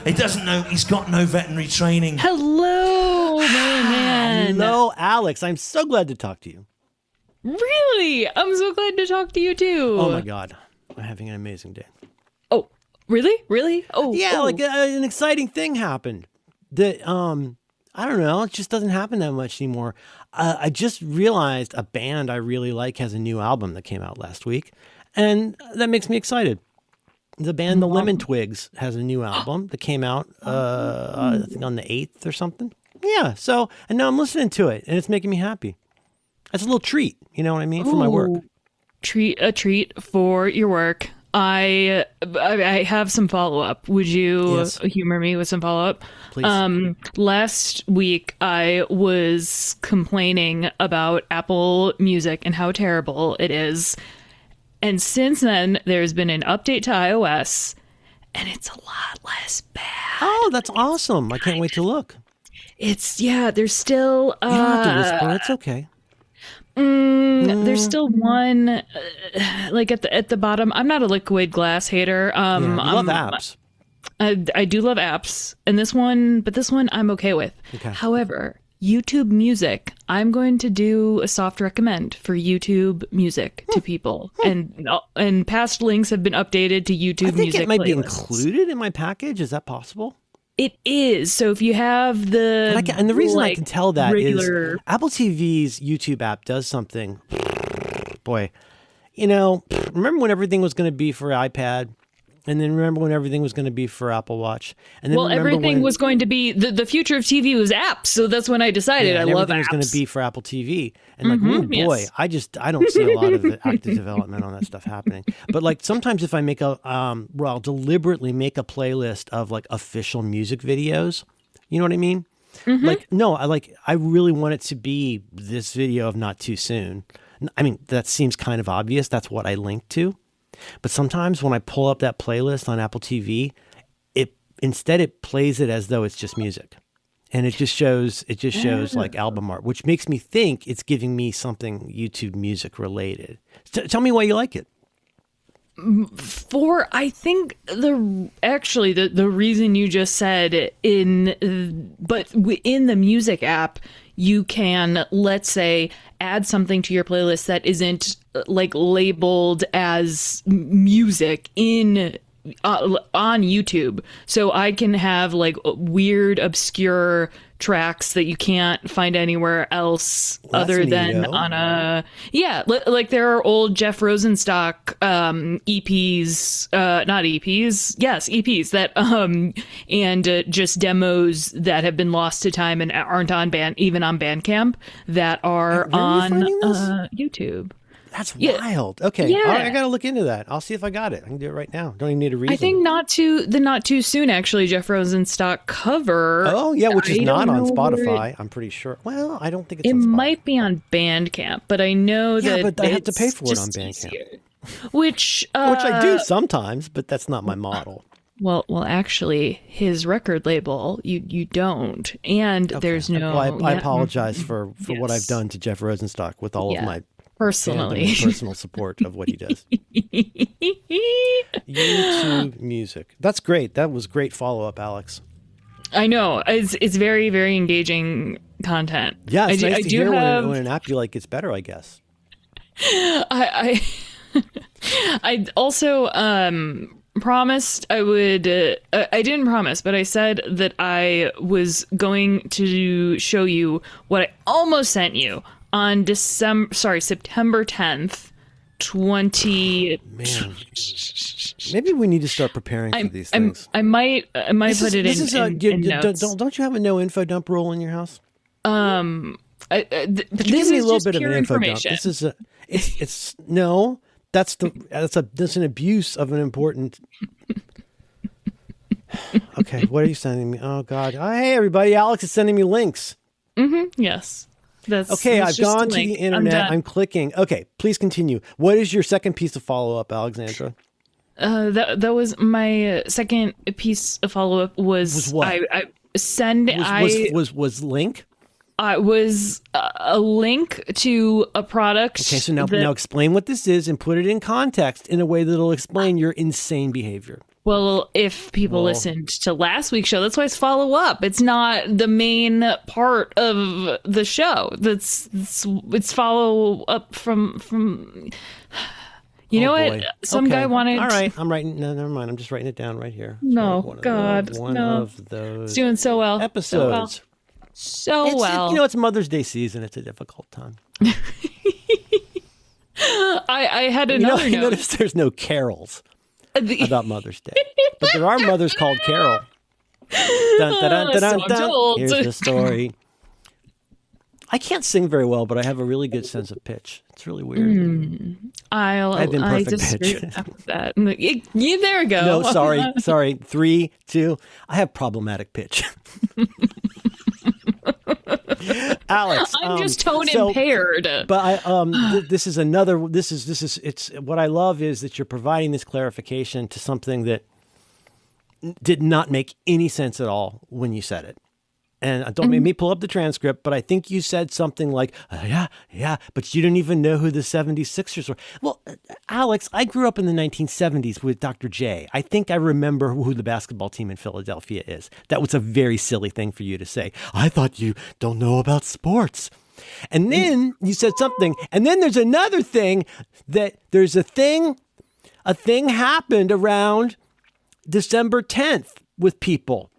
He doesn't know. He's got no veterinary training. Hello, man. Hello, Alex. I'm so glad to talk to you. Really? I'm so glad to talk to you too. Oh my God, I'm having an amazing day. Oh, really? Really? Oh, Yeah, oh. like an exciting thing happened. That I don't know. It just doesn't happen that much anymore. I just realized a band I really like has a new album that came out last week, and that makes me excited. The band The Lemon Twigs has a new album that came out, I think on the 8th or something. Yeah, so, and now I'm listening to it, and it's making me happy. That's a little treat, you know what I mean, for my work. A treat for your work. I have some follow-up. Would you humor me with some follow-up? Please. Last week, I was complaining about Apple Music and how terrible it is. And since then, there's been an update to iOS, and it's a lot less bad. Oh, that's awesome. I can't wait to look. There's still... You don't have to whisper. It's okay. There's still one, like at the bottom. I'm not a liquid glass hater. I love apps. I do love apps, and this one I'm okay with. Okay. However, YouTube Music, I'm going to do a soft recommend for YouTube Music to people, and past links have been updated to YouTube Music. I think it might be playlists. included in my package. Is that possible? It is. So if you have the And the reason I can tell that regular... is Apple TV's YouTube app does something. Boy, remember when everything was going to be for iPad? And then remember when everything was going to be for Apple Watch? And then everything was going to be the future of TV was apps. So that's when I decided I love apps. Everything was going to be for Apple TV. And boy, I don't see a lot of active development on that stuff happening. But like sometimes if I make I'll deliberately make a playlist of like official music videos. You know what I mean? Like, no, I really want it to be this video of Not Too Soon. I mean, that seems kind of obvious. That's what I linked to. But sometimes when I pull up that playlist on Apple TV, it plays it as though it's just music. And it just shows like album art, which makes me think it's giving me something YouTube Music related. Tell me why you like it. I think the reason you just said in the music app, you can, let's say, add something to your playlist that isn't like labeled as music on YouTube. So I can have like weird, obscure tracks that you can't find anywhere else other than on a like there are old Jeff Rosenstock EPs, not EPs, yes, EPs that and just demos that have been lost to time and aren't on Bandcamp that are on YouTube. That's wild. Okay. Yeah. All right, I got to look into that. I'll see if I got it. I can do it right now. Don't even need a reason. I think Not Too Soon, actually, Jeff Rosenstock cover. Oh, yeah, which is not on Spotify, I'm pretty sure. Well, I don't think it's on Spotify. It might be on Bandcamp, but I know that but I have to pay for it on Bandcamp. Which I do sometimes, but that's not my model. Well, actually, his record label, you don't. And there's no... Well, I apologize for what I've done to Jeff Rosenstock with all of my... personal support of what he does. YouTube Music. That's great. That was great follow-up, Alex. I know. It's very, very engaging content. Yeah, it's nice to hear when an app you like gets better, I guess. I also promised I would... I didn't promise, but I said that I was going to show you what I almost sent you on September 10th, 20... Man. Maybe we need to start preparing for these things. I might put it in notes. Don't you have a no info dump rule in your house? This give me a little bit of an info dump. This is that's an abuse of an important... Okay, what are you sending me? Oh, God. Oh, hey, everybody. Alex is sending me links. Yes. I've gone to the internet. I'm clicking. Okay, please continue. What is your second piece of follow-up, Alexandra? That was my second piece of follow-up was what? Was link? Was a link to a product. Okay, so now explain what this is and put it in context in a way that'll explain your insane behavior. Well, if people listened to last week's show, that's why it's follow up. It's not the main part of the show. It's follow up from. You know boy. what? Some guy wanted. All right, I'm writing. No, never mind. I'm just writing it down right here. No, one God, of those. It's doing so well. Episodes. So well. It's Mother's Day season. It's a difficult time. I had another You note. notice there's no carols about Mother's Day, but there are mothers called Carol. Dun, dun, dun, dun, dun, So dun. told. Here's the story. I can't sing very well, but I have a really good sense of pitch. It's really weird. I disagree with that. Yeah, there we go. No, sorry. 3, 2. I have problematic pitch. Alex, I'm just tone impaired. But this is another. This is. It's what I love is that you're providing this clarification to something that did not make any sense at all when you said it. And don't make me pull up the transcript, but I think you said something like, yeah, but you didn't even know who the 76ers were. Well, Alex, I grew up in the 1970s with Dr. J. I think I remember who the basketball team in Philadelphia is. That was a very silly thing for you to say. I thought you don't know about sports. And then you said something, and then there's another thing that there's a thing happened around December 10th with people.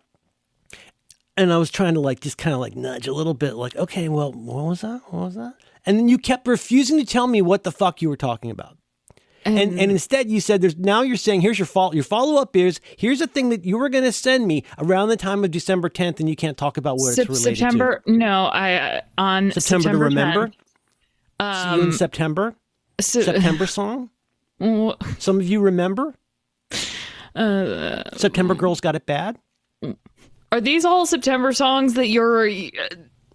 And I was trying to just kind of nudge a little bit okay, well, what was that? And then you kept refusing to tell me what the fuck you were talking about. And instead you said you're saying here's your follow-up is here's a thing that you were going to send me around the time of December 10th and you can't talk about what it's related September, to. No, on September to remember? 10th, See you in September? September song? Some of you remember? September Girls Got It Bad? Are these all September songs that you're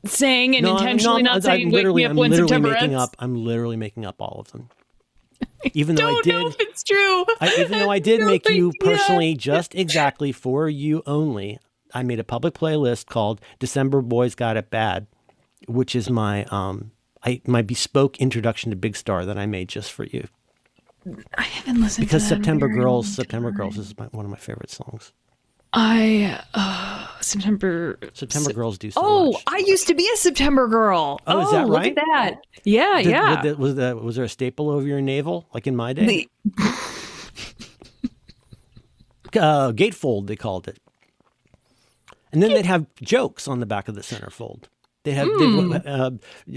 saying and intentionally not saying "Wake Me Up When September Ends"? I'm literally making up all of them. Even though I don't know if it's true. Even though I did make you personally, just exactly for you only, I made a public playlist called "December Boys Got It Bad," which is my my bespoke introduction to Big Star that I made just for you. I haven't listened because to that September Girls is one of my favorite songs. September Girls do so much. I used to be a September girl. Oh, is that right? Look at that. Yeah. Was there a staple over your navel like in my day? Gatefold, they called it. And then they'd have jokes on the back of the centerfold. They had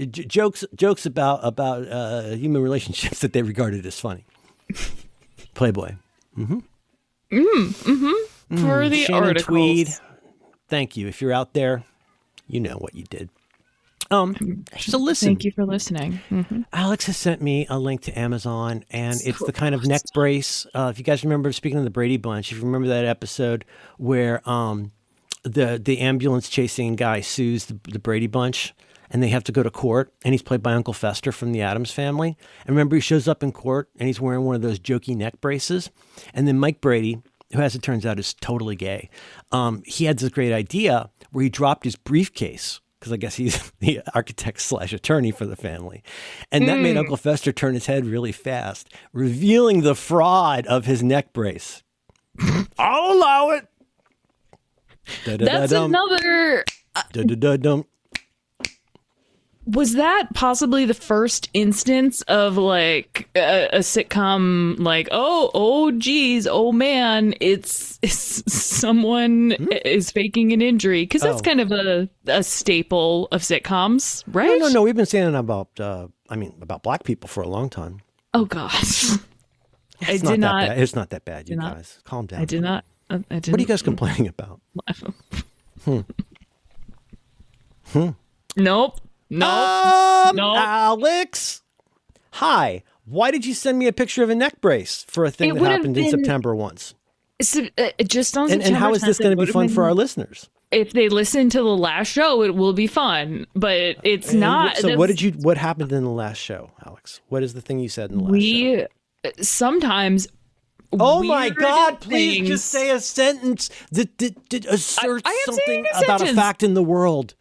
jokes about human relationships that they regarded as funny. Playboy. For the Shannon articles. Tweed. Thank you. If you're out there, you know what you did. So listen. Thank you for listening. Alex has sent me a link to Amazon, and it's the kind of neck brace. If you guys remember, speaking of the Brady Bunch, if you remember that episode where the ambulance chasing guy sues the Brady Bunch, and they have to go to court, and he's played by Uncle Fester from the Addams Family. And remember, he shows up in court, and he's wearing one of those jokey neck braces. And then Mike Brady, who, as it turns out, is totally gay, he had this great idea where he dropped his briefcase, because I guess he's the architect/attorney for the family. And that made Uncle Fester turn his head really fast, revealing the fraud of his neck brace. I'll allow it. That's another... Was that possibly the first instance of a sitcom geez, oh man, it's someone is faking an injury? Because that's kind of a staple of sitcoms, right? No, we've been saying about black people for a long time. Oh gosh. It's not that bad, you guys. Calm down. I did not. What are you guys complaining about? Nope. No. Alex. Hi. Why did you send me a picture of a neck brace for a thing that happened in September once? Just on September. And how is this going to be fun for our listeners? If they listen to the last show, it will be fun. But it's not. So what happened in the last show, Alex? What is the thing you said in the last show? Sometimes. Oh my God, please just say a sentence that asserts something about a fact in the world.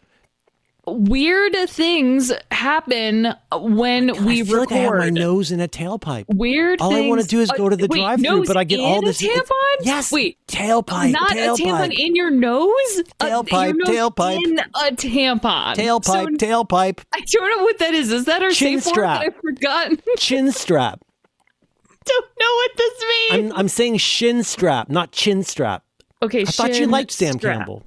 weird things happen when we I feel record. like I have my nose in a tailpipe. Weird all things. I want to do is go to the drive-thru, but I get all this. A tampon? Yes. Wait. Tailpipe. Not tailpipe. a tampon in your nose? Tailpipe. Your nose tailpipe. in a tampon. Tailpipe. Tailpipe. I don't know what that is. Is that our Chin safe strap. word that I've forgotten? Chin strap. Don't know what this means. I'm saying shin strap, not chin strap. Okay, I thought you liked Sam strap. Campbell.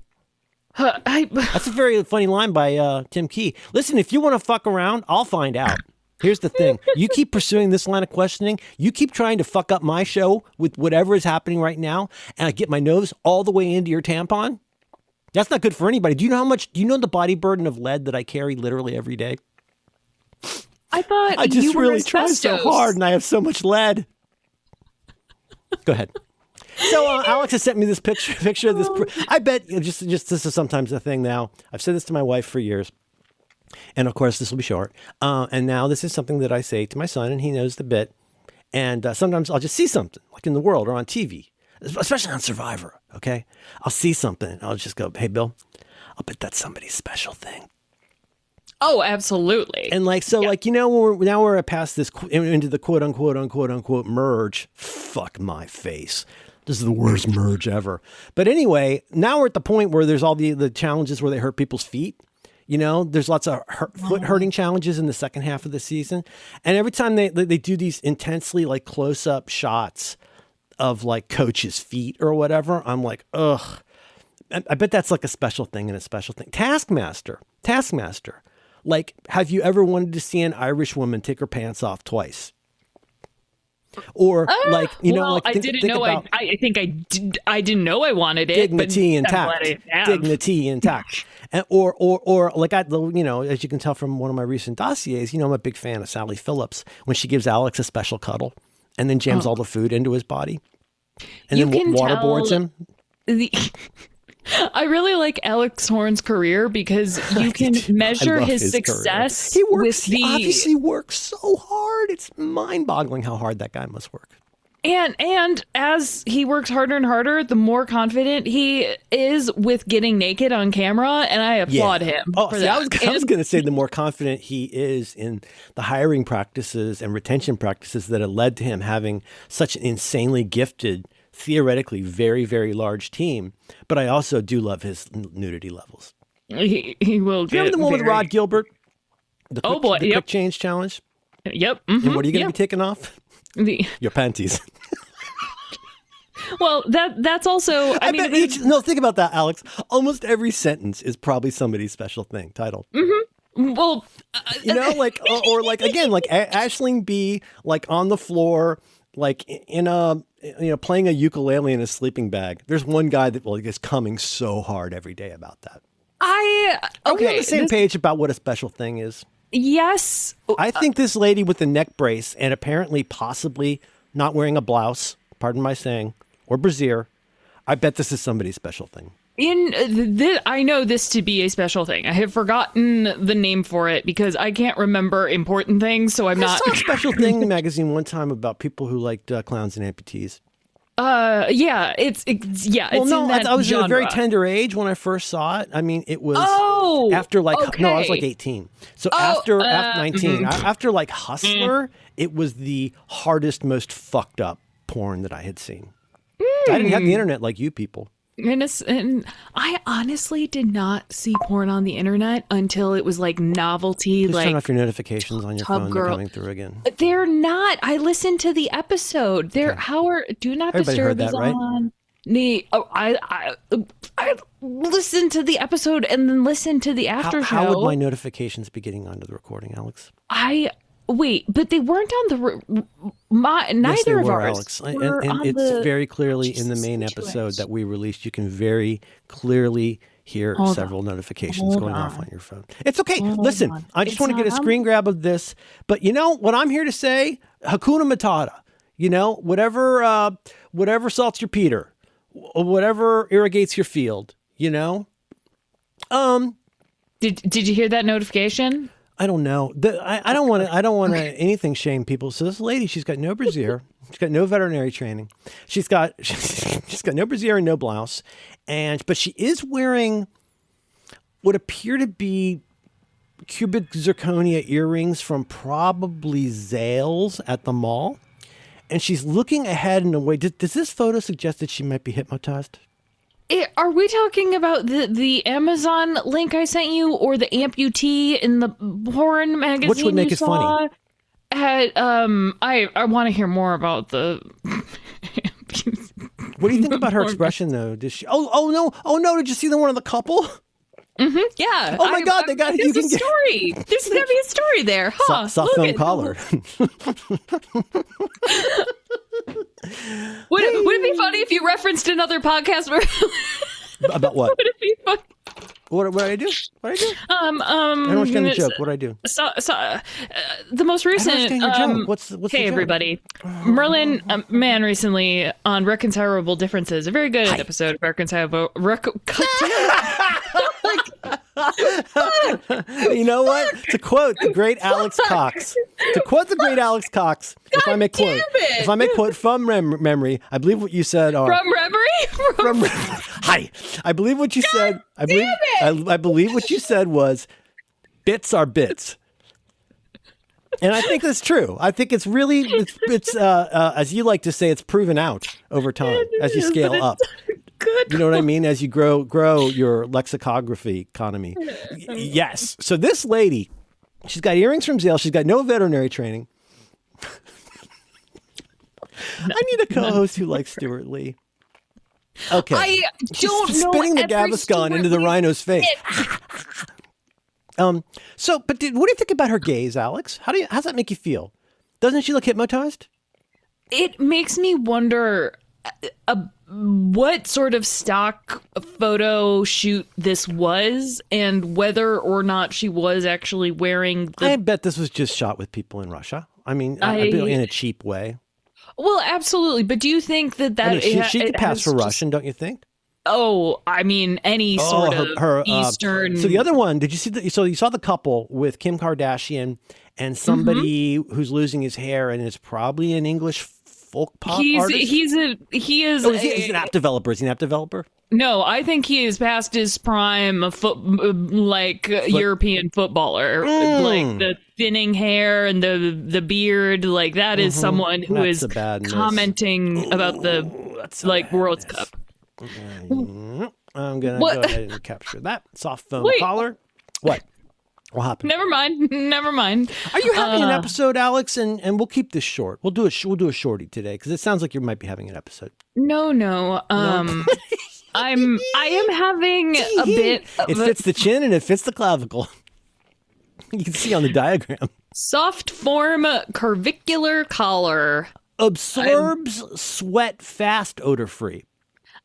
I That's a very funny line by Tim Key. Listen, if you want to fuck around, I'll find out. Here's the thing. You keep pursuing this line of questioning. You keep trying to fuck up my show with whatever is happening right now, and I get my nose all the way into your tampon. That's not good for anybody. Do you know the body burden of lead that I carry literally every day? I thought I just you were really try so hard, and I have so much lead. Go ahead. So Alex has sent me this picture of this. I bet just this is sometimes a thing now. I've said this to my wife for years. And of course, this will be short. And now this is something that I say to my son, and he knows the bit. And sometimes I'll just see something, like in the world or on TV, especially on Survivor, okay? I'll see something, and I'll just go, hey, Bill, I'll bet that's somebody's special thing. Oh, absolutely. And like, so like, when we're past this, into the quote unquote merge, fuck my face. This is the worst merge ever. But anyway, now we're at the point where there's all the challenges where they hurt people's feet. There's lots of foot hurting challenges in the second half of the season. And every time they do these intensely like close up shots of like coach's feet or whatever, I'm like, ugh. I bet that's like a special thing and a special thing. Taskmaster. Like, have you ever wanted to see an Irish woman take her pants off twice? Or like, I didn't know. I think I didn't know I wanted it. Dignity intact. Dignity intact. And, or like as you can tell from one of my recent dossiers, I'm a big fan of Sally Phillips when she gives Alex a special cuddle and then jams all the food into his body and then waterboards him. I really like Alex Horn's career because you can measure his success. He obviously works so hard. It's mind-boggling how hard that guy must work. And as he works harder and harder, the more confident he is with getting naked on camera, and I applaud him for that. I was going to say the more confident he is in the hiring practices and retention practices that have led to him having such an insanely gifted, theoretically very, very large team. But I also do love his nudity levels. He will get. Remember the one with Rod Gilbert? The quick change challenge? Yep. Mm-hmm, and what are you going to be taking off? Your panties. Well, that's also. I mean, think about that, Alex. Almost every sentence is probably somebody's special thing titled. Mm-hmm. Well, like or like again, like Aisling B, like on the floor, like in a playing a ukulele in a sleeping bag. There's one guy that is coming so hard every day about that. Are we on the same page about what a special thing is? Yes. I think this lady with the neck brace and apparently possibly not wearing a blouse, pardon my saying, or brassiere, I bet this is somebody's special thing. I know this to be a special thing. I have forgotten the name for it because I can't remember important things, so I saw a special thing magazine one time about people who liked clowns and amputees. It's I was at a very tender age when I first saw it. I mean, it was after I was like 18. So after 19, after like Hustler, it was the hardest, most fucked up porn that I had seen. I didn't have the internet like you people. And I honestly did not see porn on the internet until it was like novelty. Please turn off your notifications on your phone. They're coming through again. They're not. I listened to the episode. Do not disturb is right? on. I listened to the episode and then listened to the after show. How would my notifications be getting onto the recording, Alex? Wait, but they weren't on neither of ours. Alex. And it's very clearly in the main episode that we released. You can very clearly hear several notifications going off on your phone. It's okay. Listen, I just want to get a screen grab of this. But what I'm here to say, Hakuna Matata. Whatever salts your peter, whatever irrigates your field. Did you hear that notification? I don't know. I don't want to anything shame people. So this lady, she's got no brassiere. She's got no veterinary training. She's got no brassiere and no blouse. But she is wearing what appear to be cubic zirconia earrings from probably Zales at the mall. And she's looking ahead in a way. Does this photo suggest that she might be hypnotized? Are we talking about the Amazon link I sent you, or the amputee in the porn magazine? Which would make it funny? I want to hear more about the. What do you think about her expression, though? Does she? Oh no! Did you see the one of the couple? Mm-hmm, yeah. Oh my God! They got you can story. There's gonna be a story there, huh? Soft film collar. Would it be funny if you referenced another podcast where about what? Would it be funny? What did I do? What did I do? I don't understand the joke. What did I do? The most recent. I don't understand your joke. What's the hey joke? everybody, Merlin Man recently on Reconcilable Differences, a very good episode of Reconcilable. You know what? To quote the great Alex Cox. If I may quote from memory, I believe what you said. From memory. Hi. I believe what you said. I believe what you said was, bits are bits. And I think that's true. I think it's really, it's as you like to say, it's proven out over time as you scale up. Good. You know what I mean? As you grow your lexicography economy. Yes. So this lady, she's got earrings from Zale. She's got no veterinary training. I need a co-host who likes Stuart Lee. Okay. I don't She's know. spinning the Gaviscon into the rhino's face. But what do you think about her gaze, Alex? How's that make you feel? Doesn't she look hypnotized? It makes me wonder what sort of stock photo shoot this was, and whether or not she was actually wearing the... I bet this was just shot with people in Russia. I mean, in a cheap way. Well, absolutely. But do you think that she could pass for Russian, don't you think? Oh, I mean, any sort of Eastern. So the other one, did you see? So you saw the couple with Kim Kardashian and somebody who's losing his hair, and it's probably an English folk pop artist. He's an app developer. Is he an app developer? No, I think he is past his prime European footballer. Like the thinning hair and the beard. Like that is someone who is commenting about the World Cup. I'm gonna go ahead and capture that soft foam collar. What happened? Never mind. Are you having an episode, Alex? And we'll keep this short. We'll do a shorty today because it sounds like you might be having an episode. No. I am having a bit. It fits the chin and it fits the clavicle. You can see on the diagram. Soft form curvicular collar absorbs sweat fast, odor free.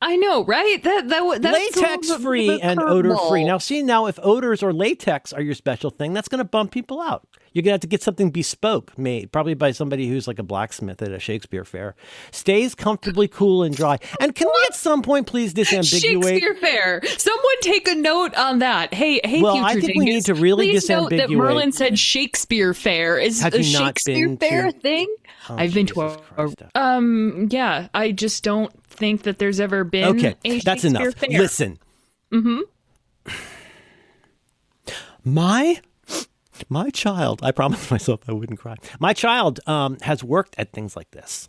I know, right? That's latex free and odor free. Now if odors or latex are your special thing, that's going to bump people out. You're going to have to get something bespoke made, probably by somebody who's like a blacksmith at a Shakespeare fair. Stays comfortably cool and dry. And can we at some point please disambiguate? Shakespeare fair. Someone take a note on that. Hey, well, future I think we need to really please disambiguate. Note that Merlin said Shakespeare fair. Is a Shakespeare fair a thing? Oh, I've been to yeah. I just don't think that there's ever been a Shakespeare that's enough. Fair. Listen. My child, I promised myself I wouldn't cry. My child has worked at things like this,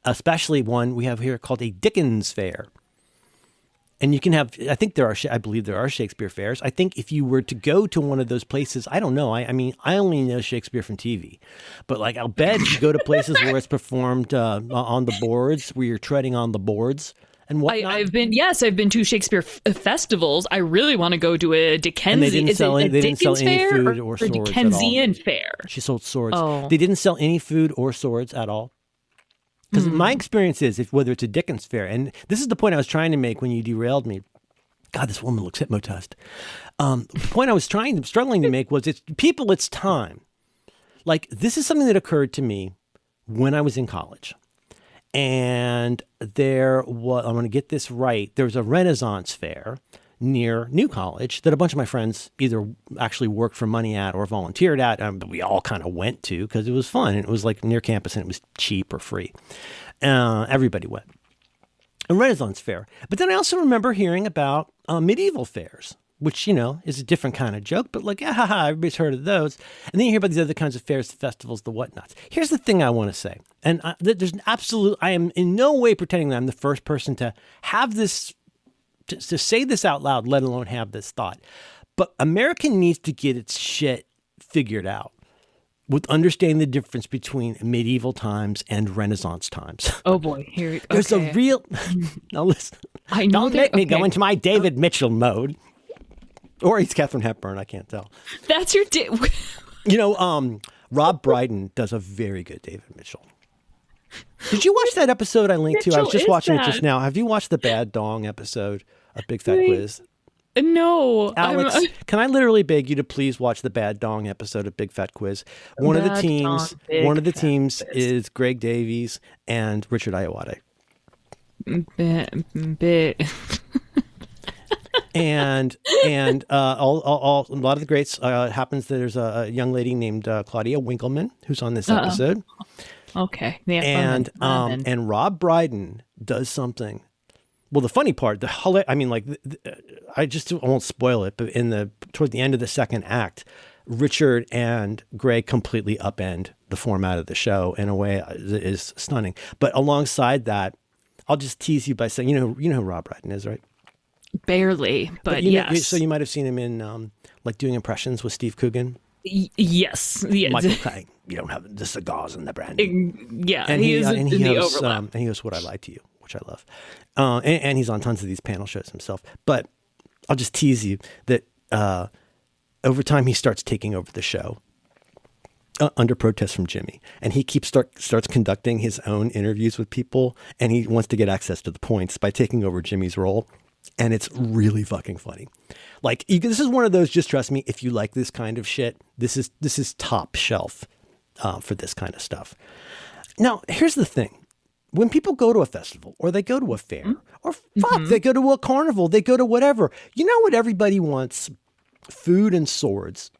especially one we have here called a Dickens Fair. And you can have, I believe there are Shakespeare fairs. I think if you were to go to one of those places, I don't know. I mean, I only know Shakespeare from TV. But like, I'll bet you go to places where it's performed on the boards, where you're treading on the boards and whatnot. I've been to Shakespeare festivals. I really want to go to a Dickensian. And they didn't sell any food or swords Dickensian at all. fair. She sold swords. Oh. They didn't sell any food or swords at all. Because my experience is, whether it's a Dickens fair, and this is the point I was trying to make when you derailed me. God, this woman looks hypnotized. The point I was struggling to make was, it's time. Like, this is something that occurred to me when I was in college. And I'm going to get this right. There was a Renaissance fair near New College that a bunch of my friends either actually worked for money at or volunteered at. But we all kind of went to because it was fun. And it was like near campus and it was cheap or free. Everybody went. A Renaissance fair. But then I also remember hearing about medieval fairs. which, is a different kind of joke, but like, everybody's heard of those. And then you hear about these other kinds of fairs, the festivals, the whatnots. Here's the thing I want to say. And I am in no way pretending that I'm the first person to have this, to say this out loud, let alone have this thought. But America needs to get its shit figured out with understanding the difference between medieval times and Renaissance times. Oh boy, There's a real... Now listen, don't make me go into my David Mitchell mode. Or he's Katharine Hepburn, I can't tell. That's your... Rob Brydon does a very good David Mitchell. Did you watch that episode I linked to? I was just watching it just now. Have you watched the Bad Dong episode of Big Fat Quiz? No. Alex, can I literally beg you to please watch the Bad Dong episode of Big Fat Quiz? One of the teams is Greg Davies and Richard Ayoade. And a lot of the greats happens. There's a young lady named Claudia Winkleman who's on this episode. Okay. Yeah, and Rob Brydon does something. Well, the funny part, I won't spoil it, but toward the end of the second act, Richard and Greg completely upend the format of the show in a way that is stunning. But alongside that, I'll just tease you by saying, you know who Rob Brydon is, right? Barely, but yes. So you might have seen him in doing impressions with Steve Coogan. Yes. Michael Caine. You don't have the cigars and the brandy. Yeah, and he hosts, overlap. And he hosts What I Lied to You, which I love. And he's on tons of these panel shows himself. But I'll just tease you that over time he starts taking over the show under protest from Jimmy. And he starts conducting his own interviews with people. And he wants to get access to the points by taking over Jimmy's role. And it's really fucking funny. Like, this is one of those, just trust me, if you like this kind of shit, this is top shelf for this kind of stuff. Now, here's the thing. When people go to a festival or they go to a fair or they go to a carnival, they go to whatever, you know what everybody wants? Food and swords.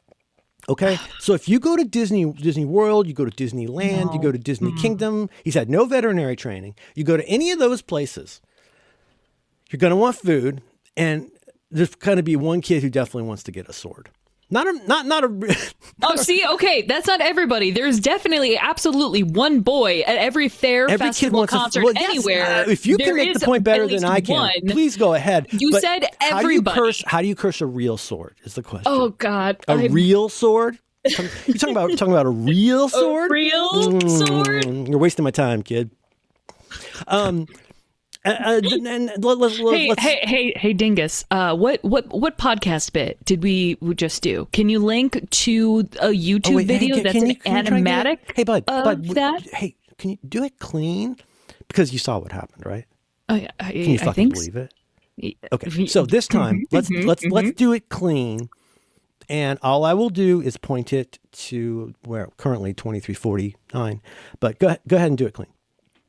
Okay. So if you go to Disney World, you go to Disneyland, you go to Disney Kingdom, he's had no veterinary training. You go to any of those places, you're going to want food, and there's going to be one kid who definitely wants to get a sword. Not a. Okay, that's not everybody. There's definitely, absolutely one boy at every fair, festival, concert, anywhere. If you can make the point better than I can, please go ahead. You said everybody. How do you curse a real sword? Is the question. Oh God, real sword? You talking about a real sword? A real sword? You're wasting my time, kid. Hey, Dingus. What podcast bit did we just do? Can you link to a YouTube video that's an animatic? Hey, bud. That? Hey, can you do it clean? Because you saw what happened, right? Can you fucking believe it? Okay, so this time let's do it clean, and all I will do is point it to where currently 23:49. But go ahead and do it clean.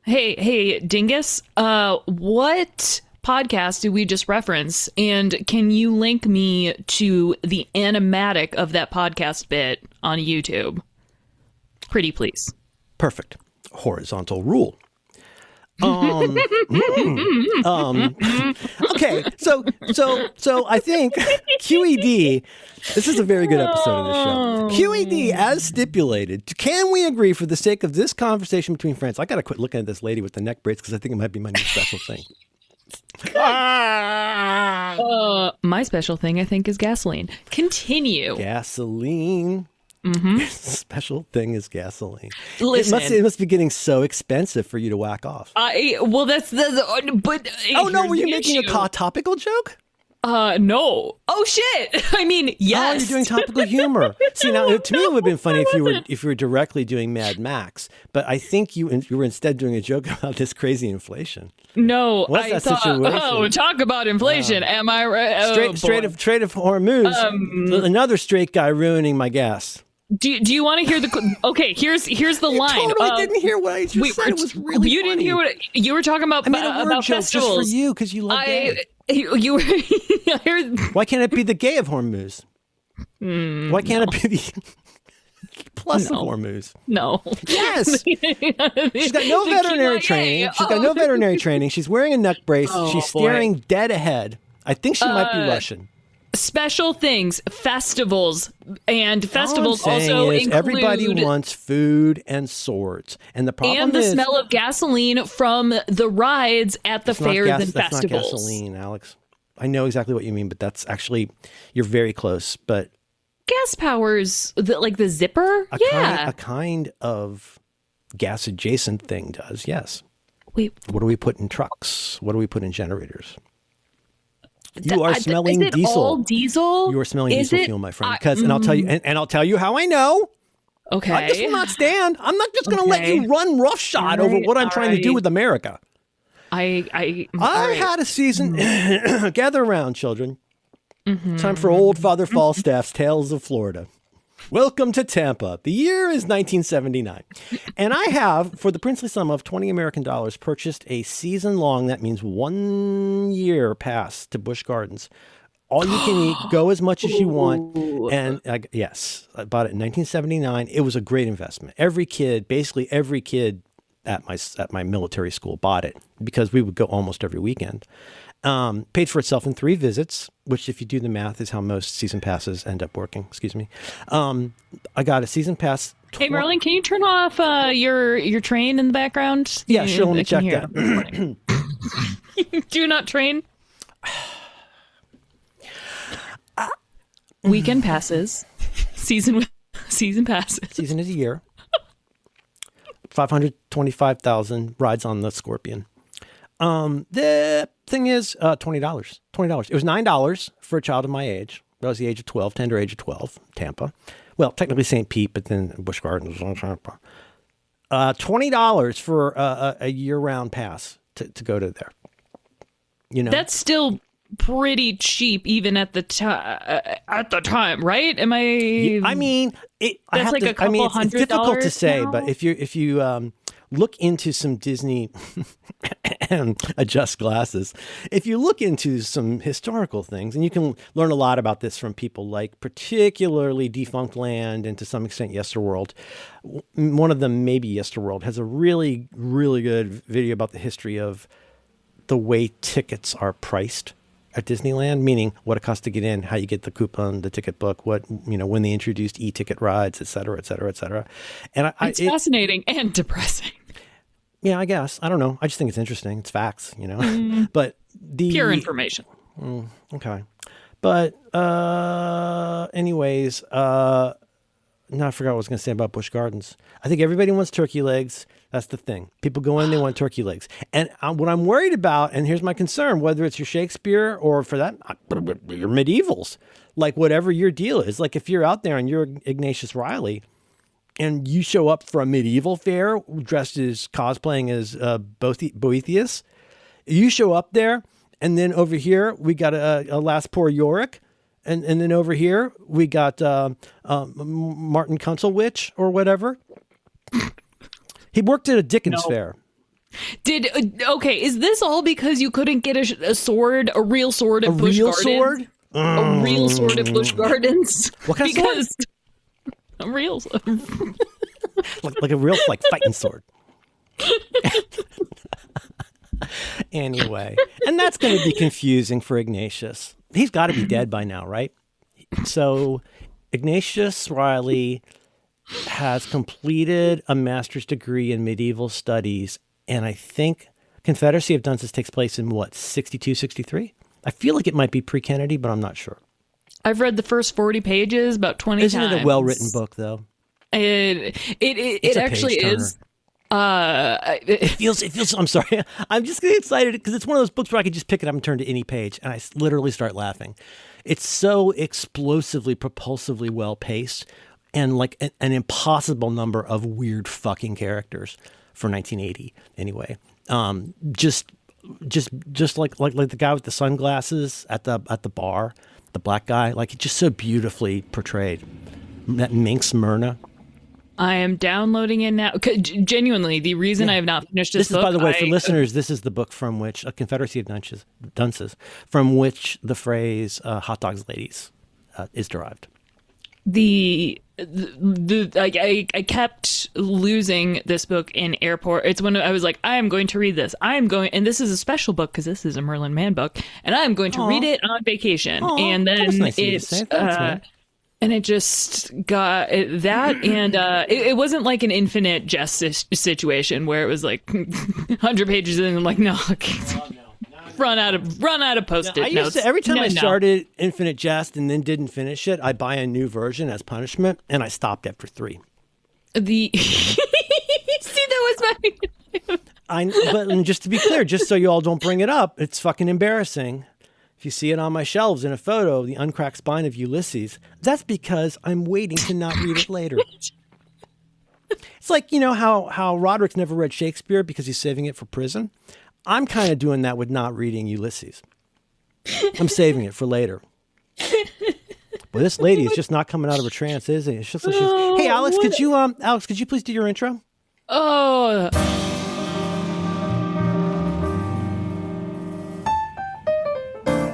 Hey, Dingus, what podcast did we just reference? And can you link me to the animatic of that podcast bit on YouTube? Pretty please. Perfect. Horizontal rule. Okay, so I think QED, this is a very good episode of the show. QED, as stipulated, can we agree for the sake of this conversation between friends? I got to quit looking at this lady with the neck brace because I think it might be my new special thing. My special thing, I think, is gasoline. Continue. Gasoline. Special thing is gasoline. Listen, it must be getting so expensive for you to whack off. But oh no, were you making a topical joke? No. Oh shit. I mean, yes. Oh, you're doing topical humor. See, now to me it would have been funny if you were directly doing Mad Max, but I think you were instead doing a joke about this crazy inflation. No, What's that situation? Oh, talk about inflation. Am I right? Strait of Hormuz. Another straight guy ruining my gas. Do you want to hear the? Okay, here's the line. Totally didn't hear what I just said. It was really you funny. Didn't hear what you were talking about. I made a word about joke festivals. just for you because you love gay. You were. Why can't it be the gay of Hormuz? Why can't it be the plus of Hormuz? No. Yes. She's got no veterinary training. She's wearing a neck brace. She's staring dead ahead. I think she might be Russian. special things, festivals, and festivals All I'm saying also is include everybody wants food and swords, and the problem and the is smell of gasoline from the rides at the fairs and that's festivals. not gasoline, Alex. I know exactly what you mean, but that's actually you're very close. But Gas powers, like the zipper, a kind of gas adjacent thing does. Yes. Wait, what do we put in trucks? What do we put in generators? You are smelling is it diesel. All diesel? You are smelling Is diesel it? fuel, my friend. Because, and I'll tell you, and I'll tell you how I know. Okay. I just will not stand. I'm not just going to let you run roughshod over what I'm trying to do with America. I had a season. Gather around, children. Time for old Father Falstaff's Tales of Florida. Welcome to Tampa. The year is 1979. And I have, for the princely sum of $20 American, purchased a season-long, that means 1 year pass to Busch Gardens. All you can eat, go as much as you want. And yes, I bought it in 1979. It was a great investment. Basically every kid at my military school bought it because we would go almost every weekend. Paid for itself in 3 visits, which if you do the math is how most season passes end up working. Excuse me. I got a season pass. Hey, Merlin, can you turn off your train in the background? Yeah, sure. Let me check that. Do not train. Weekend passes. Season passes. Season is a year. 525,000 rides on the Scorpion. The thing is, $20. $20. It was $9 for a child of my age. That was the age of 12, tender age of 12, Tampa. Well, technically St. Pete, but then Busch Gardens was on Tampa. $20 for a year-round pass to go to there. You know, that's still pretty cheap, even at the time, right? Am I? I mean, that's like a couple $100. It's difficult to say, now? but if you look into some Disney and adjust glasses, if you look into some historical things, and you can learn a lot about this from people like particularly Defunct Land and to some extent Yesterworld. One of them, maybe Yesterworld, has a really, really good video about the history of the way tickets are priced at Disneyland, meaning what it costs to get in, how you get the coupon, the ticket book, when they introduced e-ticket rides, et cetera, et cetera, et cetera. And it's fascinating and depressing. Yeah, I guess. I don't know. I just think it's interesting. It's facts, but pure information. Okay. But anyways, now I forgot what I was going to say about Busch Gardens. I think everybody wants turkey legs. That's the thing. People go in, they want turkey legs. And what I'm worried about, and here's my concern, whether it's your Shakespeare or for that, your medievals, like whatever your deal is. Like if you're out there and you're Ignatius Riley and you show up for a medieval fair dressed as cosplaying as Boethius, you show up there and then over here we got a last poor Yorick. And then over here we got Martin Kunzelwitch or whatever. He worked at a Dickens fair. Is this all because you couldn't get a sword, a real sword at Busch Gardens? Sword? A real sword at Busch Gardens? What kind of sword? A real sword. like a real fighting sword. Anyway, and that's going to be confusing for Ignatius. He's got to be dead by now, right? So Ignatius Riley has completed a master's degree in medieval studies, and I think Confederacy of Dunces takes place in 62, 63? I feel like it might be pre-Kennedy, but I'm not sure. I've read the first 40 pages about 20 times. Isn't it a well-written book, though? It actually is. It feels. I'm sorry. I'm just getting excited because it's one of those books where I could just pick it up and turn to any page, and I literally start laughing. It's so explosively, propulsively well paced, and like an impossible number of weird fucking characters for 1980. Anyway, just like the guy with the sunglasses at the bar, the black guy, like just so beautifully portrayed. That Minx Myrna. I am downloading it now. Genuinely, the reason I have not finished this book... This is, by the way, for listeners, this is the book from which, a Confederacy of Dunces, from which the phrase hot dogs ladies is derived. The I kept losing this book in airport. It's when I was like, I am going to read this. And this is a special book because this is a Merlin Mann book, and I am going to read it on vacation. And then and it just got that, and it wasn't like an Infinite Jest situation where it was like 100 pages in and I'm like, no. Run out of post-it notes. Every time I started Infinite Jest and then didn't finish it, I buy a new version as punishment, and I stopped after 3. See, that was my. But just to be clear, just so you all don't bring it up, it's fucking embarrassing. If you see it on my shelves in a photo, the uncracked spine of Ulysses, that's because I'm waiting to not read it later. It's like, you know how Roderick's never read Shakespeare because he's saving it for prison? I'm kind of doing that with not reading Ulysses. I'm saving it for later. Well, this lady is just not coming out of her trance, is it? It's just like hey, Alex, could you please do your intro? Oh.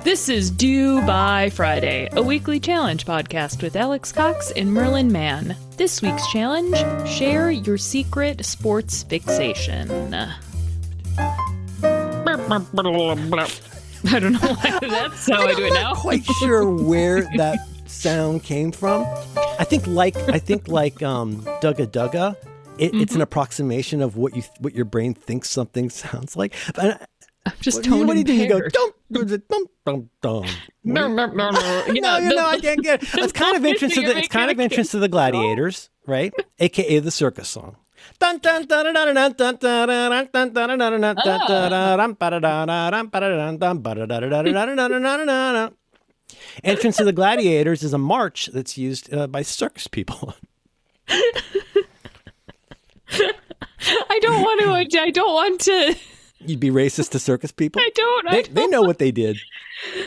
This is Due by Friday, a weekly challenge podcast with Alex Cox and Merlin Mann. This week's challenge: share your secret sports fixation. I don't know why that's how I do it now. I'm not quite sure where that sound came from. I think like Dugga Dugga. It's an approximation of what your brain thinks something sounds like. But I'm just tone what do you do? You go impaired. dum. No. I can't get it. It's kind of entrance to the Gladiators, right? AKA the circus song. Entrance to the Gladiators is a march that's used by circus people. I don't want to. You'd be racist to circus people? They know what they did.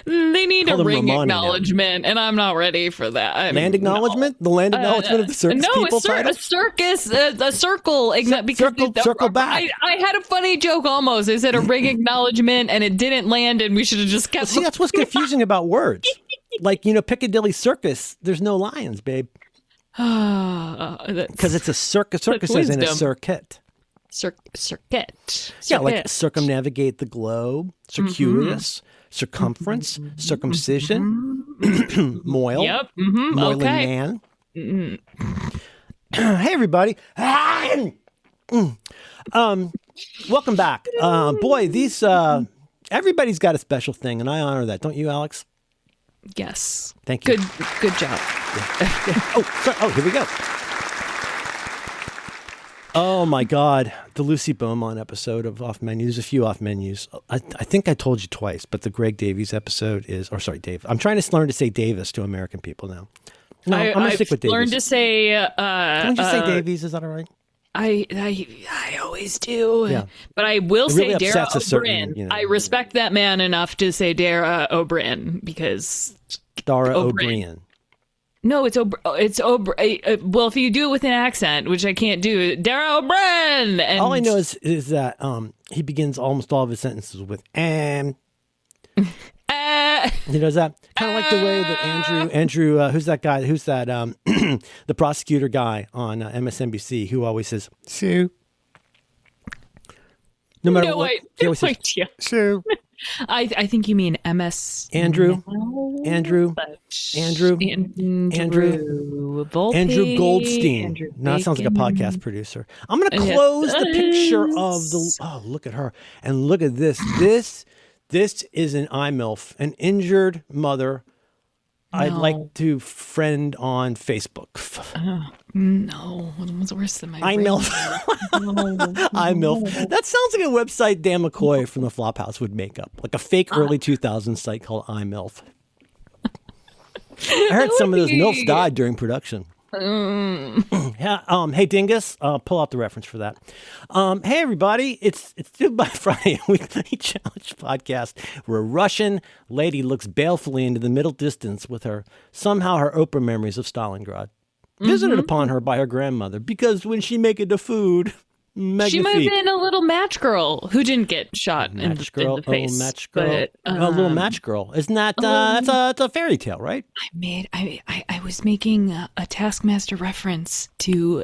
They need a ring acknowledgement, and I'm not ready for that. Land acknowledgement? The land acknowledgement of the circus people? No, a circus, a circle. Circle back. I had a funny joke almost. I said a ring acknowledgement, and it didn't land, and we should have just kept. See, that's what's confusing about words. Like, Piccadilly Circus, there's no lions, babe. Because it's a circus as in a circuit. Circuit. Yeah, like circumnavigate the globe, circuitous, circumference, circumcision, moil. Yep. Moiling man. Hey, everybody. Welcome back. Boy, these everybody's got a special thing, and I honor that. Don't you, Alex? Yes. Thank you. Good job. Oh, here we go. Oh my God, the Lucy Beaumont episode of Off Menu. There's a few off menus. I think I told you twice, but the Greg Davies episode Dave. I'm trying to learn to say Davis to American people now. No, I'm going to stick with Davies. Learned to say. Can you say Davies? Is that all right? I always do. Yeah. But I will really say Dara certain, O'Brien. I respect that man enough to say Dara O'Brien because Dara O'Brien. No, it's O'Brien. Well, if you do it with an accent, which I can't do, Dara O'Brien. And all I know is that he begins almost all of his sentences with "and." He does that kind of like the way that Andrew, who's that guy? Who's that? The prosecutor guy on MSNBC who always says "Sue." No matter what, he always says "Sue." I think you mean MS Andrew Volpe. Andrew Goldstein. Andrew now that sounds like a podcast producer. I'm going to close the picture of the. Oh, look at her and look at this. This is an IMILF, an injured mother. No. I'd like to friend on Facebook. No, what's worse than my IMILF. IMILF. That sounds like a website Dan McCoy from the Flophouse would make up, like a fake early 2000s site called IMILF. I heard some of those MILFs died during production. Yeah. Hey, Dingus, pull out the reference for that. Hey, everybody, it's Due by Friday, a weekly challenge podcast where a Russian lady looks balefully into the middle distance with her Oprah memories of Stalingrad, visited upon her by her grandmother, because when she make it the food, Magnifique. She might have been a little match girl who didn't get shot in the face. Match girl. But, a little match girl. Isn't that that's a fairy tale, right? I was making a Taskmaster reference to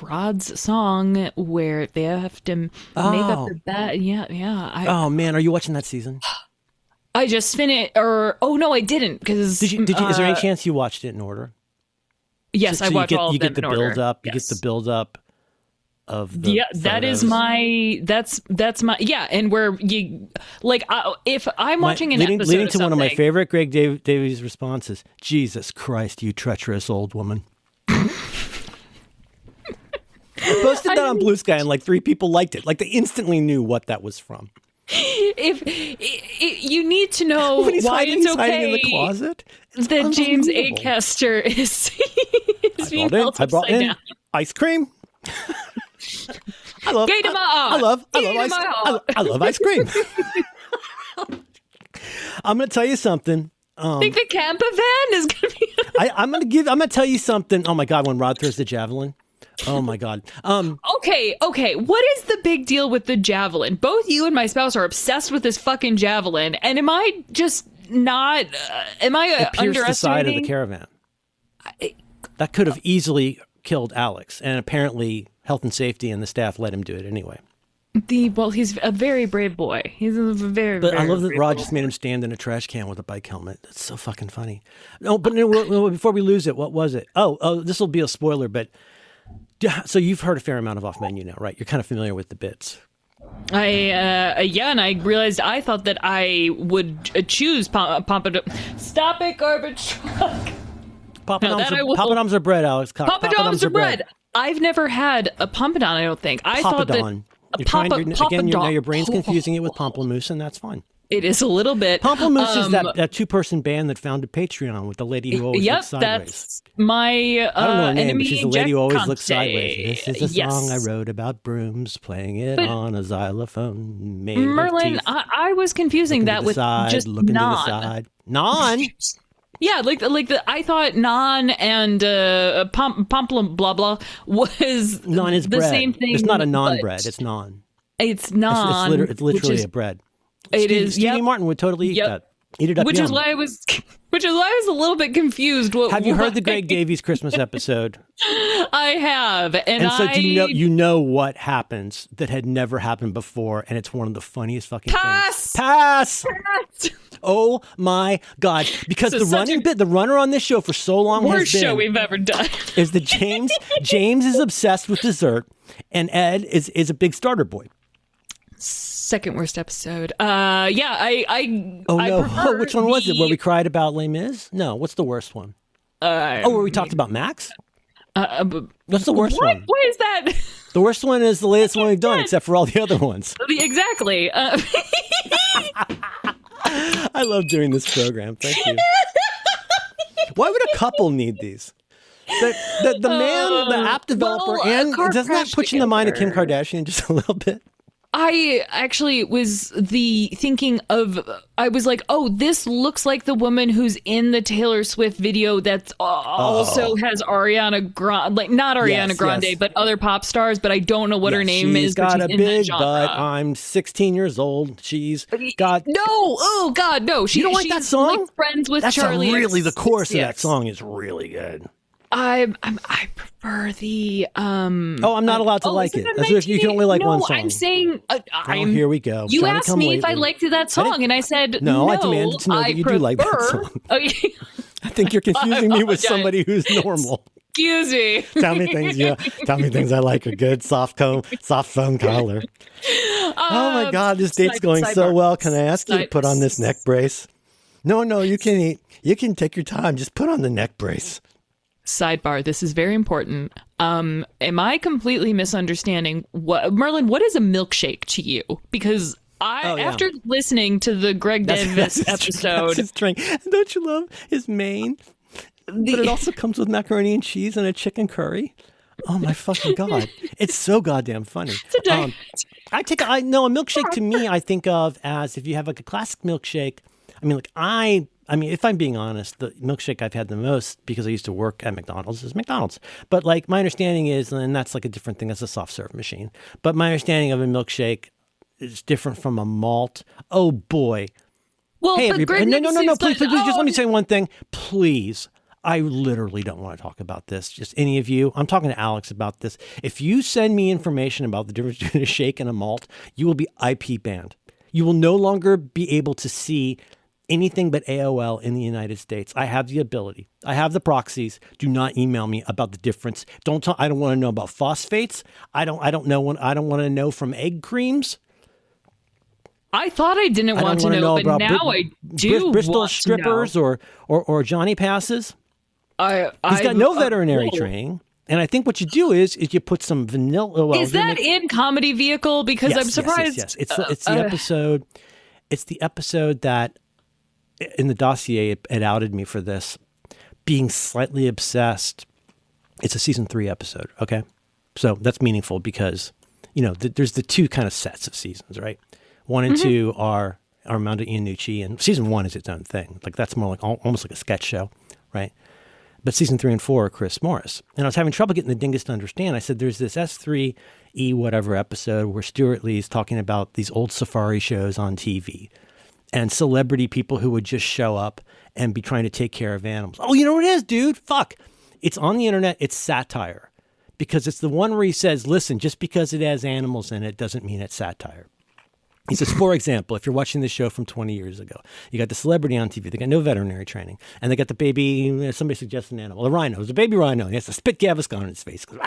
Rod's song where they have to make up the bed. Yeah. Oh man, are you watching that season? I just finished, no, I didn't, because did you? Is there any chance you watched it in order? Yes, so I watched all of them in order. You get the build up of the that is that's my and where you like if I'm watching an episode leading of to one of my something- favorite Greg Davies responses. Jesus Christ, you treacherous old woman. I posted that on Blue Sky and like 3 people liked it. Like they instantly knew what that was from. If you need to know when he's why hiding, it's okay in the closet, that James A. Caster is being held I brought upside in down. ice cream. I love ice cream. I'm going to tell you something. I think the camper van is going to be. I'm going to tell you something. Oh my God, when Rod throws the javelin. Oh my God. Okay. What is the big deal with the javelin? Both you and my spouse are obsessed with this fucking javelin, and am I just not? Am I it pierced underestimating the side of the caravan? That could have easily killed Alex, and apparently health and safety and the staff let him do it anyway. He's a very brave boy. He's a very. But very I love that Rod boy. just made him stand in a trash can with a bike helmet. That's so fucking funny. No, but before we lose it, what was it? Oh, this will be a spoiler, but. So you've heard a fair amount of Off Menu now, right? You're kind of familiar with the bits. And I realized I thought that I would choose Pompadour. Stop it, garbage truck. Poppadoms are bread, Alex. Poppadoms are bread. I've never had a Pompadon, I don't think. I thought that now your brain's confusing it with Pomplamoose, and that's fine. It is a little bit. Pomplamoose is that 2-person band that founded Patreon with the lady who always looks sideways. That's my I don't know her name, enemy but she's the lady who always Conte. looks sideways. This is a song I wrote about brooms, playing it on a xylophone. Made Merlin, of teeth. I was confusing that with just looking non. to the side. Non? Yeah, I thought non and pomplum blah blah was Non is the bread. same thing. It's not a non-bread. It's non. It's non. It's literally a bread. It is. Stevie Martin would totally eat that. Eat it up. Which is why I was a little bit confused. Have you heard the Greg Davies Christmas episode? I have, and so do you know what happens that had never happened before, and it's one of the funniest fucking things. Pass. Oh my God! Because the runner on this show for so long worst show we've ever done is that James is obsessed with dessert, and Ed is a big starter boy. Second worst episode. I Oh no! prefer Which one was it? Where we cried about Les Mis? No, what's the worst one? Where we talked about Max? What's the worst one? What is that? The worst one is the latest one we've done, except for all the other ones. Exactly. I love doing this program. Thank you. Why would a couple need these? The man, the app developer, and doesn't that put you in the mind of Kim Kardashian just a little bit? I actually was I was like, oh, this looks like the woman who's in the Taylor Swift video that also has Ariana Grande, like not Ariana Grande, but other pop stars, but I don't know what her name is. She's got a big butt. Genre. I'm 16 years old. She's got... No, oh God, no. You don't like that song? Like friends with That's Charlie. Really, the chorus of that song is really good. I prefer the I'm not allowed to like it. As if you can only like one song. I'm saying here we go. You asked me if I liked that song, and I said no. I demanded to know that you do like that song. I think you're confusing me with somebody who's normal. Excuse me. Tell me things I like. A good soft foam collar. Oh my God, this date's going so well. Can I ask you to put on this neck brace? No, you can eat. You can take your time. Just put on the neck brace. Sidebar, this is very important. Am I completely misunderstanding Merlin, what is a milkshake to you? Because after listening to the Greg Davis episode, that's his drink. Don't you love his mane? But it also comes with macaroni and cheese and a chicken curry. Oh my fucking God. It's so goddamn funny. A milkshake to me, I think of as if you have like a classic milkshake. I mean, like I mean, if I'm being honest, the milkshake I've had the most because I used to work at McDonald's is McDonald's. But like my understanding is, and that's like a different thing, that's a soft serve machine. But my understanding of a milkshake is different from a malt. Oh boy. Well, hey, but everybody. No, please, just let me oh. say one thing. Please. I literally don't want to talk about this. Just any of you. I'm talking to Alex about this. If you send me information about the difference between a shake and a malt, you will be IP banned. You will no longer be able to see anything but AOL in the United States. I have the ability. I have the proxies. Do not email me about the difference. I don't want to know about phosphates. I don't want to know from egg creams. I thought I didn't want to know, but now I do. Bristol want strippers to know. or Johnny passes. He's got no veterinary training. And I think what you do is you put some vanilla. Well, is that in Comedy Vehicle? Because I'm surprised. Yes. It's the episode. It's the episode that in the dossier it outed me for this being slightly obsessed. It's a season 3 episode. Okay, so that's meaningful because there's the 2 kind of sets of seasons, right? 1 and 2 are Armando Iannucci, and season 1 is its own thing. Like that's more like almost like a sketch show, right? But season 3 and 4 are Chris Morris. And I was having trouble getting the dingus to understand. I said, there's this S3E whatever episode where Stuart Lee's talking about these old safari shows on TV and celebrity people who would just show up and be trying to take care of animals. Oh, you know what it is, dude? Fuck. It's on the internet. It's satire. Because it's the one where he says, listen, just because it has animals in it doesn't mean it's satire. He says, for example, if you're watching this show from 20 years ago, you got the celebrity on TV, they got no veterinary training, and they got the baby, somebody suggests an animal, a rhino, it's a baby rhino, and he has to spit Gaviscon in his face. But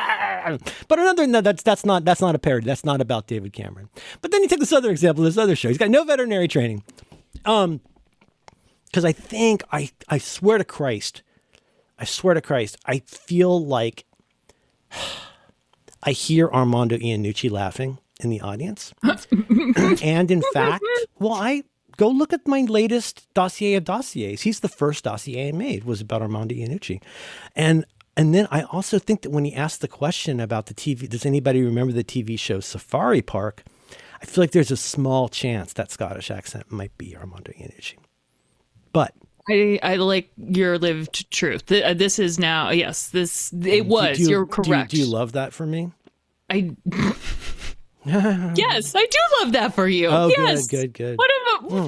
that's not a parody, that's not about David Cameron. But then you take this other example, this other show, he's got no veterinary training. Because I think, I swear to Christ, I feel like I hear Armando Iannucci laughing in the audience. And in fact, I go look at my latest dossier of dossiers. He's the first dossier I made was about Armando Iannucci. And then I also think that when he asked the question about the TV, does anybody remember the TV show Safari Park? I feel like there's a small chance that Scottish accent might be Armando Iannucci. But I like your lived truth. This is now, yes, you're correct. Do you love that for me? Yes, I do love that for you. Oh, yes. Good.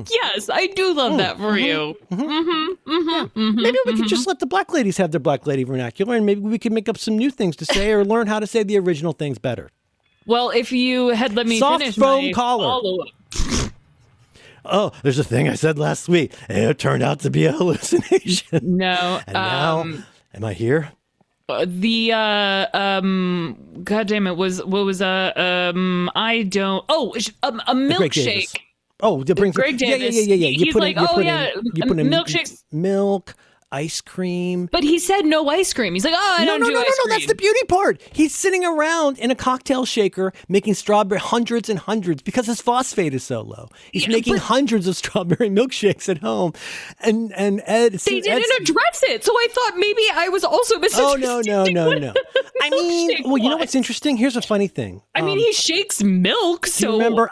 Yes, I do love that for you. Maybe we could just let the black ladies have their black lady vernacular, and maybe we could make up some new things to say or learn how to say the original things better. Well, if you had let me soft finish foam my collar. follow-up. Oh, there's a thing I said last week, and it turned out to be a hallucination. No. And now, am I here? God damn it, I don't, a milkshake. Oh, that brings Greg Davis. Yeah. He's like, you put in milkshakes. Milk, ice cream. But he said no ice cream. He's like, I don't do ice cream. No, that's the beauty part. He's sitting around in a cocktail shaker making strawberry hundreds and hundreds because his phosphate is so low. He's making hundreds of strawberry milkshakes at home. And Ed... They didn't address it, so I thought maybe I was also misunderstanding. Oh, no. I mean, well, you know what's interesting? Here's a funny thing. I mean, he shakes milk, so... Do you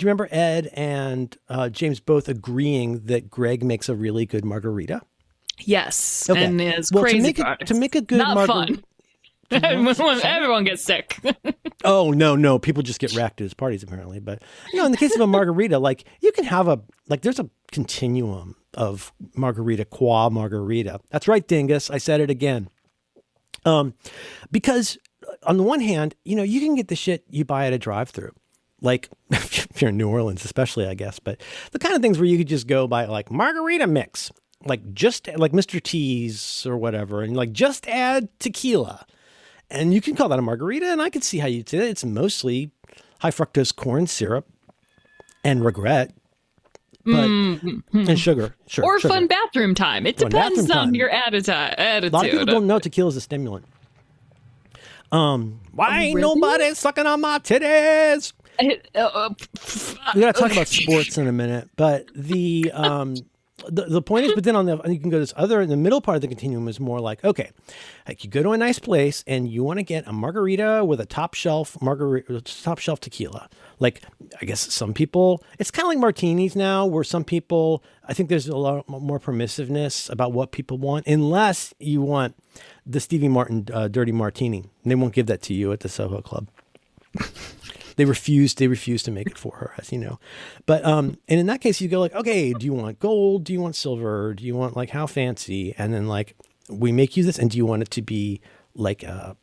remember Ed and James both agreeing that Greg makes a really good margarita? Yes, okay. and it's crazy. To make a good margarita, fun. Everyone gets sick. Oh no! People just get racked at his parties apparently. But in the case of a margarita, like you can have there's a continuum of margarita, qua margarita. That's right, Dingus. I said it again. Because on the one hand, you can get the shit you buy at a drive-thru. Like if you're in New Orleans, especially, I guess. But the kind of things where you could just go buy like margarita mix. Like just like Mr. T's or whatever, and like just add tequila, and you can call that a margarita. And I could see how you'd say that. It's mostly high fructose corn syrup and regret, but and sugar, or sugar. Fun bathroom time. It depends on your attitude. A lot of people don't know tequila is a stimulant. Why ain't nobody sucking on my titties? We gotta talk about sports in a minute, but the the point is, but then you can go this other, in the middle part of the continuum is more like, okay, like you go to a nice place and you want to get a margarita with a top shelf tequila. Like, I guess some people, it's kind of like martinis now, where some people, I think there's a lot more permissiveness about what people want, unless you want the Stevie Martin Dirty Martini. And they won't give that to you at the Soho Club. They refuse to make it for her, as you know. But and in that case, you go like, okay, do you want gold? Do you want silver? Do you want like how fancy? And then like we make you this, and do you want it to be like a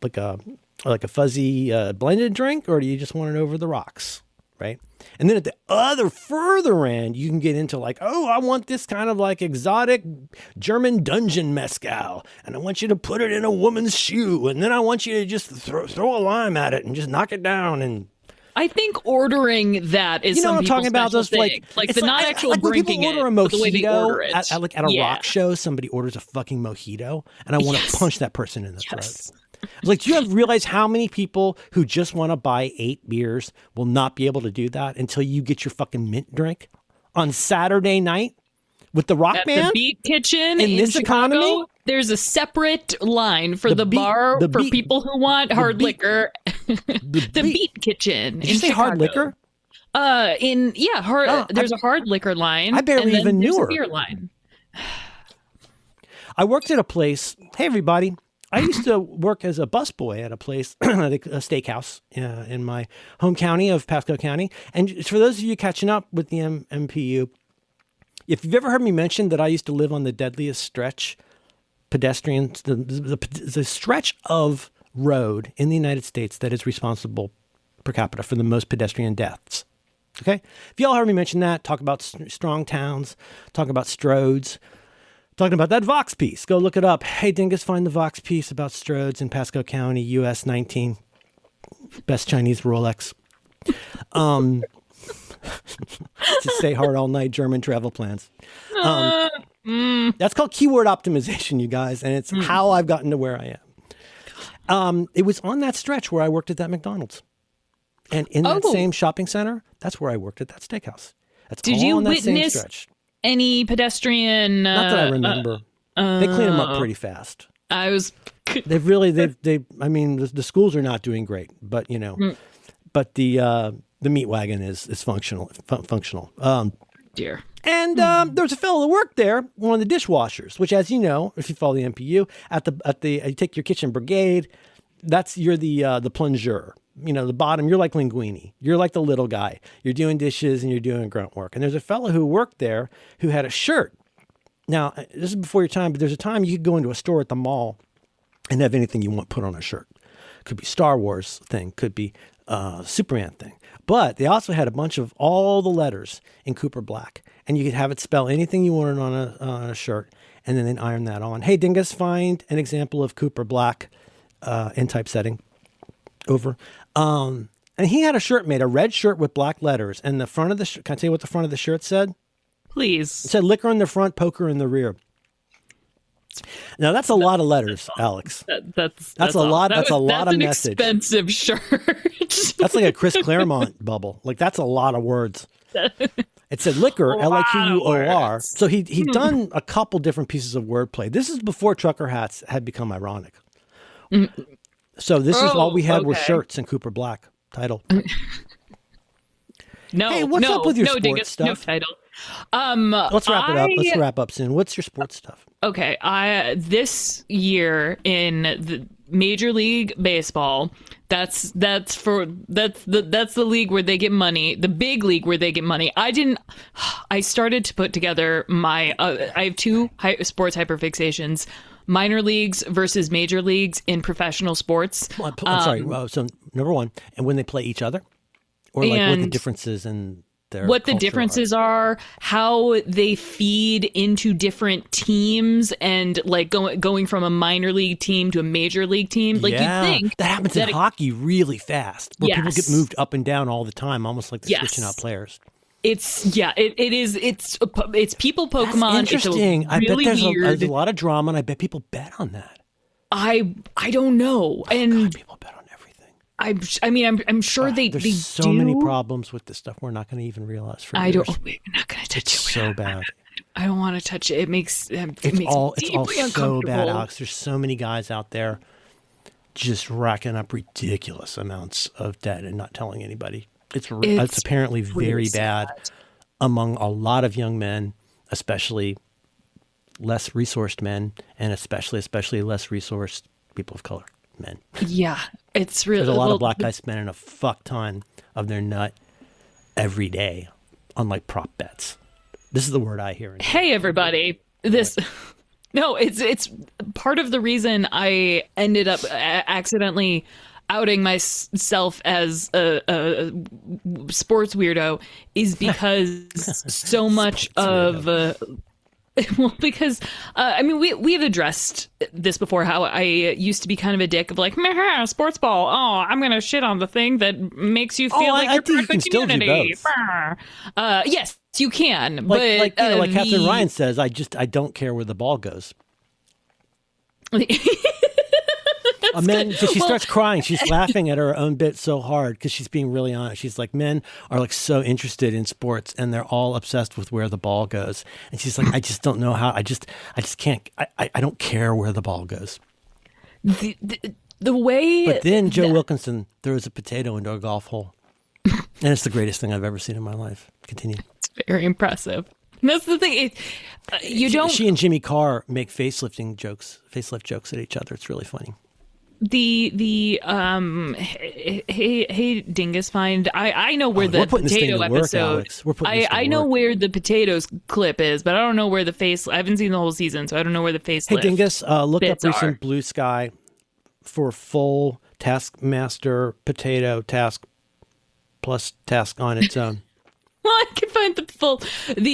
fuzzy blended drink, or do you just want it over the rocks, right? And then at the other further end, you can get into like, oh, I want this kind of like exotic German dungeon mezcal, and I want you to put it in a woman's shoe, and then I want you to just throw a lime at it and just knock it down. And I think ordering that is, you know some what I'm talking about? Those like the not actual like when drinking people order it, a but the way they mojito order it. at a rock show, somebody orders a fucking mojito, and I want to punch that person in the throat. I was like, do you realize how many people who just want to buy 8 beers will not be able to do that until you get your fucking mint drink on Saturday night with the rock band? The Beat Kitchen in this Chicago, economy? There's a separate line for the bar for people who want hard liquor. The Beat Kitchen. Did you say hard liquor? There's a hard liquor line. I barely even knew her. A beer line. I worked at a place. Hey, everybody. I used to work as a busboy at a place, a steakhouse in my home county of Pasco County. And for those of you catching up with the MPU, if you've ever heard me mention that I used to live on the deadliest stretch, the stretch of road in the United States that is responsible per capita for the most pedestrian deaths. Okay? If y'all heard me mention that, talk about strong towns, talk about Strodes, talking about that Vox piece. Go look it up. Hey, Dingus, find the Vox piece about Strodes in Pasco County, US 19. Best Chinese Rolex. To stay hard all night, German travel plans. That's called keyword optimization, you guys, and it's how I've gotten to where I am. It was on that stretch where I worked at that McDonald's. And in that same shopping center, that's where I worked at that steakhouse. That's Did all you on that same witness stretch. Any pedestrian? Not that I remember. They clean them up pretty fast. I was. They've really. I mean, the schools are not doing great, but you know, but the meat wagon is functional. Dear. And there was a fellow that worked there, one of the dishwashers, which, as you know, if you follow the MPU, you take your kitchen brigade. You're the plunger. You know, the bottom, you're like Linguini. You're like the little guy. You're doing dishes and you're doing grunt work. And there's a fellow who worked there who had a shirt. Now, this is before your time, but there's a time you could go into a store at the mall and have anything you want put on a shirt. Could be Star Wars thing, could be Superman thing. But they also had a bunch of all the letters in Cooper Black. And you could have it spell anything you wanted on a shirt and then iron that on. Hey, Dingus, find an example of Cooper Black in typesetting. Over. And he had a shirt made, a red shirt with black letters. And the front of the can I tell you what the front of the shirt said? Please. It said liquor in the front, poker in the rear. Now that's a lot of letters, Alex. That's a lot. That's a lot of message. Expensive shirt. That's like a Chris Claremont bubble. Like that's a lot of words. It said liquor, Liquor. So he'd done a couple different pieces of wordplay. This is before trucker hats had become ironic. So this is all we had were shirts and Cooper Black title. Hey, what's up with your sports stuff? No title. Let's wrap it up. Let's wrap up soon. What's your sports stuff? Okay, this year in the Major League Baseball, that's the league where they get money, the big league where they get money. I started to put together my. I have two sports hyperfixations. Minor leagues versus major leagues in professional sports. Well, I'm sorry. So number one, and when they play each other, or like what the differences in their what the differences are, how they feed into different teams, and like going from a minor league team to a major league team. Like you think that happens in hockey really fast, where people get moved up and down all the time, almost like they're switching out players. It's people Pokemon. That's interesting. It's really I bet there's weird. a lot of drama, and I bet people bet on that. I don't know. God, people bet on everything. I'm sure they there's so many problems with this stuff we're not going to even realize. We're not going to touch it. It's so bad. I don't want to touch it. It makes It's me all deeply so uncomfortable. bad, Alex. There's so many guys out there just racking up ridiculous amounts of debt and not telling anybody. It's apparently very really bad sad. among a lot of young men, especially less resourced men, and especially less resourced people of color men. Yeah, it's really There's a lot of black guys spending a fuck ton of their nut every day on like prop bets. This is the word I hear. Hey, everybody! This. No, it's part of the reason I ended up accidentally outing myself as a sports weirdo is because so much of well, because I mean we've addressed this before, how I used to be kind of a dick of like, meh, sports ball, oh, I'm gonna shit on the thing that makes you feel like you're part of the community. Yes, you can, but like Captain Ryan says, I don't care where the ball goes. She starts crying. She's laughing at her own bit so hard because she's being really honest. She's like, men are like so interested in sports and they're all obsessed with where the ball goes. And she's like, I just don't know how. I just can't. I don't care where the ball goes. The way. But then Joe Wilkinson throws a potato into a golf hole, and it's the greatest thing I've ever seen in my life. Continue. It's very impressive. That's the thing. She and Jimmy Carr make facelift jokes at each other. It's really funny. Hey Dingus Find, I know where the potato episode. I know where the potatoes clip is, but I don't know where the face. I haven't seen the whole season, so I don't know where the face. Hey Dingus, look up recent Blue Sky for full Taskmaster potato task plus task on its own. Well, I can find the full.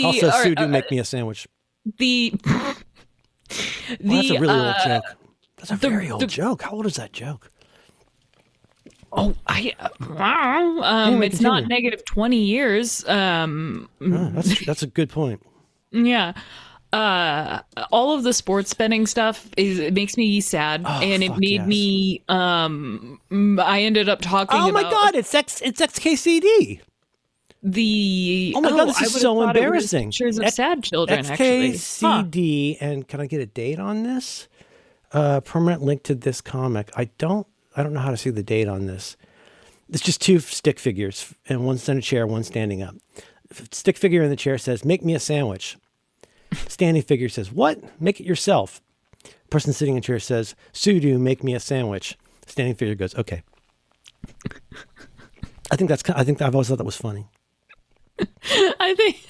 Also, Sue, do make me a sandwich. That's a really old joke. That's a very old joke. How old is that joke? Oh, it's not negative 20 years. That's a good point. Yeah. All of the sports betting stuff it makes me sad, and it made me. I ended up talking. Oh my God! It's XKCD. Oh my God! This is so embarrassing. Pictures of sad children. XKCD, and can I get a date on this? Permanent link to this comic. I don't know how to see the date on this. It's just two stick figures, and one's in a chair, one standing up. Stick figure in the chair says, "Make me a sandwich." Standing figure says, "What? Make it yourself." Person sitting in a chair says, "Sudo, make me a sandwich." Standing figure goes, "Okay." I think I've always thought that was funny. I think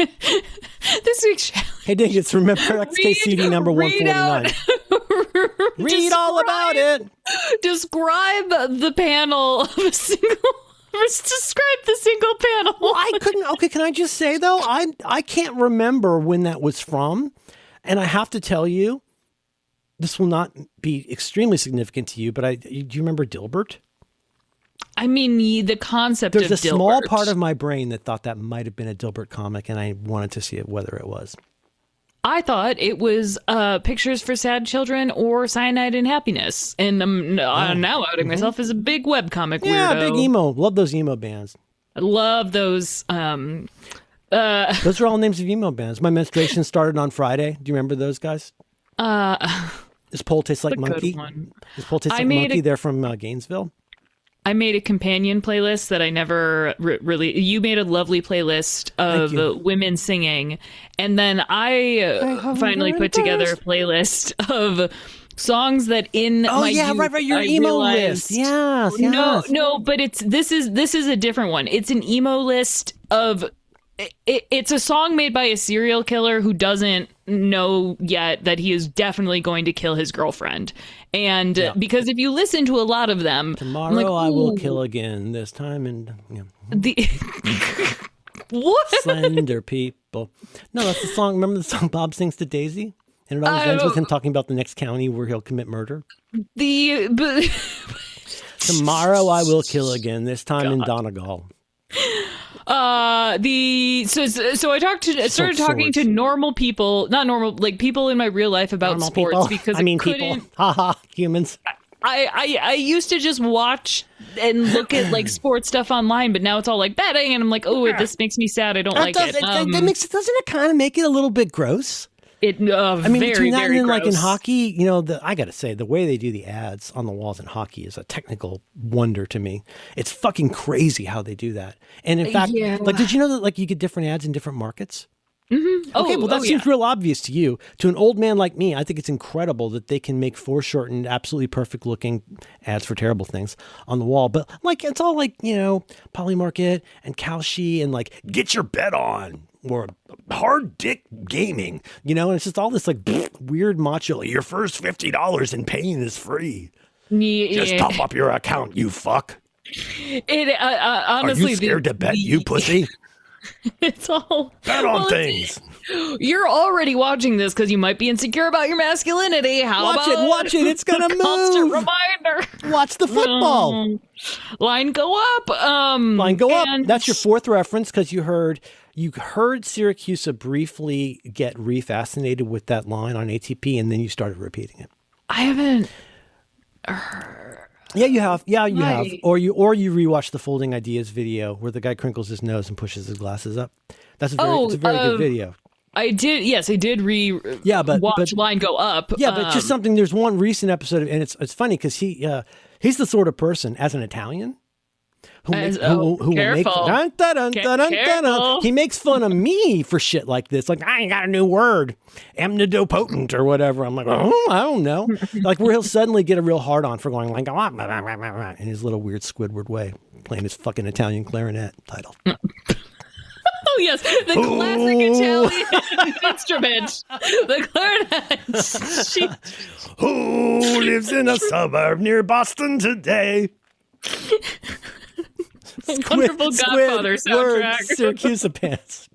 this week's challenge. Hey, Dingus, remember XKCD number 149. Read all about it. Describe the panel of a single. Describe the single panel. Well, I couldn't. Okay, can I just say though, I can't remember when that was from, and I have to tell you, this will not be extremely significant to you. But do you remember Dilbert? I mean, the concept of Dilbert. There's a small part of my brain that thought that might have been a Dilbert comic, and I wanted to see whether it was. I thought it was Pictures for Sad Children or Cyanide and Happiness. And I'm now outing myself as a big webcomic weirdo. Yeah, big emo. Love those emo bands. I love those. Those are all names of emo bands. My Menstruation Started on Friday. Do you remember those guys? This Pole Tastes Like Monkey. This Pole Tastes Like Monkey. They're from Gainesville. I made a companion playlist that I never really. You made a lovely playlist of women singing, and then I finally put together a playlist of songs that in my youth, right, your emo list. Yes. No, but this is a different one. It's an emo list of. It's a song made by a serial killer who doesn't know yet that he is definitely going to kill his girlfriend. And because if you listen to a lot of them, tomorrow I will kill again. This time and what? Slender people. No, that's the song. Remember the song Bob sings to Daisy, and it always ends with him talking about the next county where he'll commit murder. Tomorrow I will kill again. This time in Donegal. So I started talking to normal people, not normal, like people in my real life about normal sports people. People. Haha, humans. I used to just watch and look at like sports stuff online, but now it's all like betting, and I'm like, oh, this makes me sad. I don't like it. Doesn't it kind of make it a little bit gross? I mean, between that and gross. like in hockey, I got to say, the way they do the ads on the walls in hockey is a technical wonder to me. It's fucking crazy how they do that. And in fact, like, did you know that like you get different ads in different markets? Mm-hmm. Okay, well, that seems real obvious to you. To an old man like me, I think it's incredible that they can make foreshortened, absolutely perfect looking ads for terrible things on the wall. But like, it's all like, Polymarket and Kalshi and like, get your bet on. Or hard dick gaming, and it's just all this like weird macho. Your first $50 in paying is free. Just top up your account, you fuck. Honestly, are you scared to bet, you pussy? It's all bet on things. You're already watching this because you might be insecure about your masculinity. Watch it. It's gonna move. Constant reminder. Watch the football. Line go up. Line go up. That's your fourth reference because you heard Syracuse briefly get refascinated with that line on ATP, and then you started repeating it. I haven't. Yeah, you have. Yeah, you have. Or you rewatch the Folding Ideas video where the guy crinkles his nose and pushes his glasses up. That's it's a very good video. I did. Yes, I did watch Line Go Up. Yeah, but just something. There's one recent episode, and it's funny because he's the sort of person as an Italian. He makes fun of me for shit like this. Like, I ain't got a new word, amnidopotent or whatever. I'm like, oh, I don't know. Like, where he'll suddenly get a real hard on for going like, in his little weird Squidward way, playing his fucking Italian clarinet title. Oh, yes, the classic Italian instrument, the clarinet. Who lives in a suburb near Boston today? Wonderful Godfather soundtrack. Syracuse pants.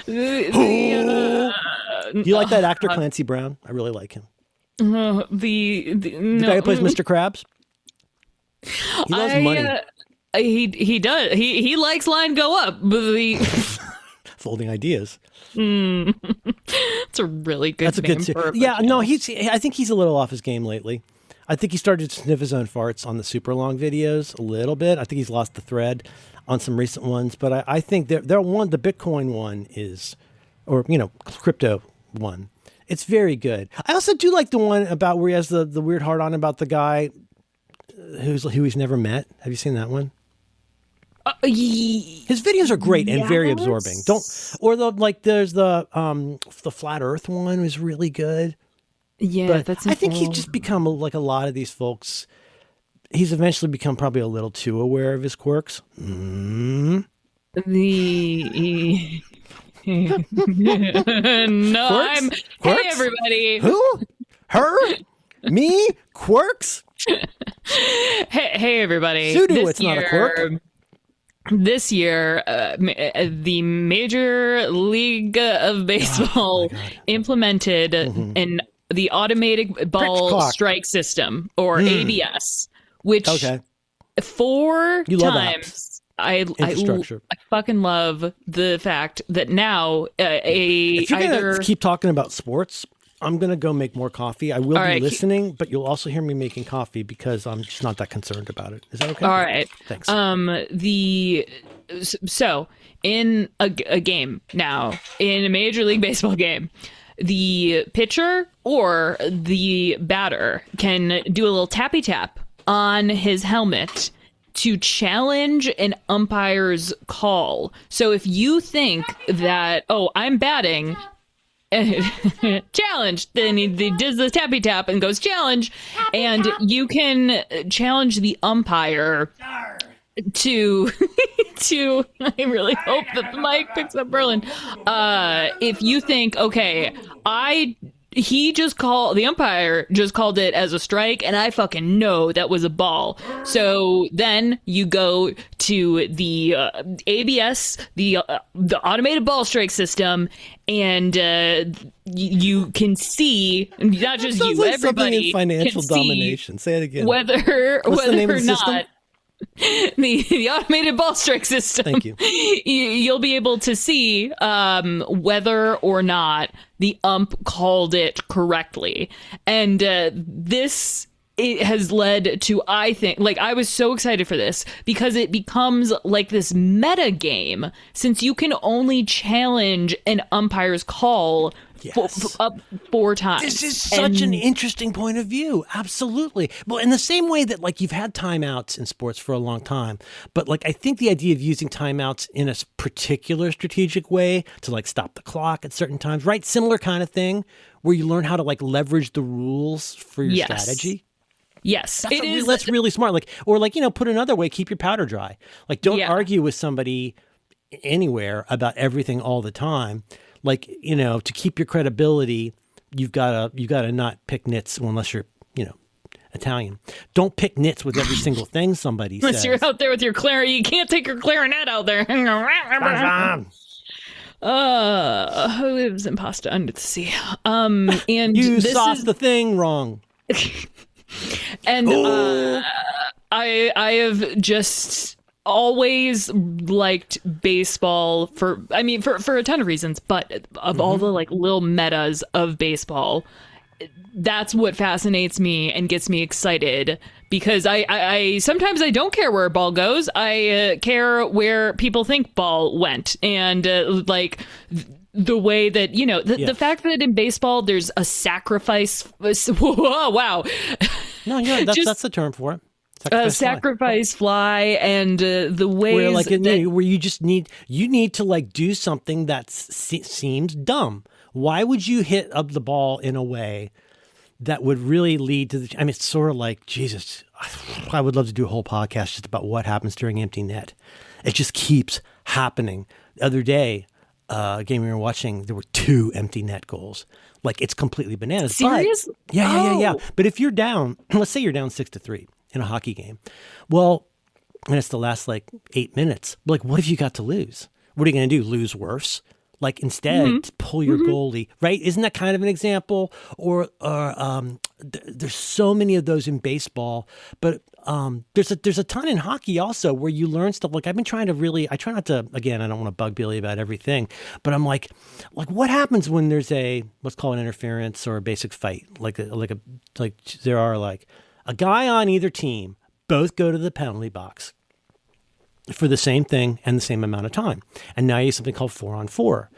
You like that actor Clancy Brown? I really like him. The guy who plays Mr. Krabs. He loves money. He does. He likes Line Go Up. Folding Ideas. That's a really good. That's a name good. For I think he's a little off his game lately. I think he started to sniff his own farts on the super long videos a little bit. I think he's lost the thread on some recent ones, but I think the Bitcoin one is, or crypto one. It's very good. I also do like the one about where he has the weird hard on about the guy who he's never met. Have you seen that one? His videos are great and very absorbing. There's the flat Earth one was really good. Yeah, but that's. I think he's just become like a lot of these folks. He's eventually become probably a little too aware of his quirks. No, quirks? Hey everybody. Who? Her? Me? Quirks? Hey everybody. It's not a quirk. This year, the Major League of Baseball implemented the automated ball strike system, or ABS, which 4 times I fucking love the fact that now if you're gonna keep talking about sports, I'm going to go make more coffee. I will be listening, but you'll also hear me making coffee because I'm just not that concerned about it. Is that okay? All right. Thanks. So in a game now, in a Major League Baseball game, the pitcher or the batter can do a little tappy tap on his helmet to challenge an umpire's call. So if you think that, I'm batting, challenge, then he does the tappy tap and goes challenge, and you can challenge the umpire to I really hope that the mic picks up Berlin. If you think, the umpire just called it as a strike, and I fucking know that was a ball. So then you go to the ABS, the automated ball strike system, and you can see, not just you, like everybody in financial can domination. Say it again. Whether the name or of the system? not. The automated ball strike system. Thank you. You'll be able to see whether or not the ump called it correctly. And this it has led to, I think, like, I was so excited for this because it becomes like this meta game, since you can only challenge an umpire's call up 4 times. This is such an interesting point of view. Absolutely. Well, in the same way that, like, you've had timeouts in sports for a long time, but, like, I think the idea of using timeouts in a particular strategic way to, like, stop the clock at certain times, right? Similar kind of thing where you learn how to, like, leverage the rules for your strategy. Yes, That's really smart. Like, or, like, you know, put another way, keep your powder dry. Like, don't argue with somebody anywhere about everything all the time. Like, you know, to keep your credibility, you've got to not pick nits unless you're, you know, Italian. Don't pick nits with every single thing somebody says. Unless you're out there with your clarinet, you can't take your clarinet out there. Who lives in pasta under the sea? And you sauced the thing wrong. And I have just always liked baseball for a ton of reasons, but of all the like little metas of baseball, that's what fascinates me and gets me excited, because I sometimes I don't care where a ball goes. I care where people think ball went, and like the way that, you know, the fact that in baseball there's a sacrifice. Whoa, wow. No, yeah, that's the term for it. Sacrifice fly, and the ways where, like, where you just need to, like, do something that seems dumb. Why would you hit up the ball in a way that would really lead to the? I mean, it's sort of like, Jesus, I would love to do a whole podcast just about what happens during empty net. It just keeps happening. The other day, a game we were watching, there were 2 empty net goals. Like, it's completely bananas. Serious? But, yeah. But if you're down, let's say you're down 6-3 in a hockey game, well, and it's the last, like, 8 minutes. Like, what have you got to lose? What are you going to do? Lose worse? Like, instead, pull your goalie, right? Isn't that kind of an example? Or there's so many of those in baseball, but there's a ton in hockey also where you learn stuff. Like, I've been trying to really, I try not to, again, I don't want to bug Billy about everything, but I'm like what happens when there's let's call it interference or a basic fight, like there are, like, a guy on either team, both go to the penalty box for the same thing and the same amount of time. And now you have something called 4-on-4.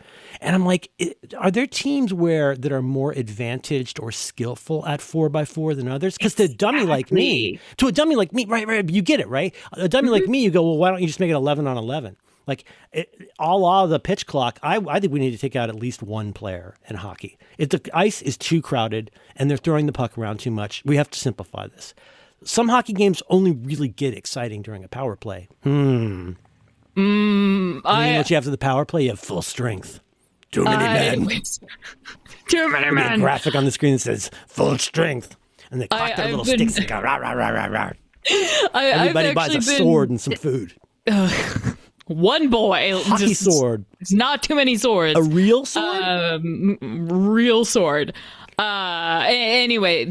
And I'm like, are there teams that are more advantaged or skillful at 4x4 than others? Because to a dummy like me, right, you get it, right? A dummy like me, you go, well, why don't you just make it 11-on-11? Like, a la the pitch clock, I think we need to take out at least one player in hockey. If the ice is too crowded and they're throwing the puck around too much, we have to simplify this. Some hockey games only really get exciting during a power play. And then once you have to the power play, you have full strength. Too many men. Too many men. A graphic on the screen that says full strength. And they clack their little sticks and go rah, rah, rah, rah, rah. Everybody buys a sword and some food. One boy. Hockey sword. It's not too many swords. A real sword? Real sword. Anyway,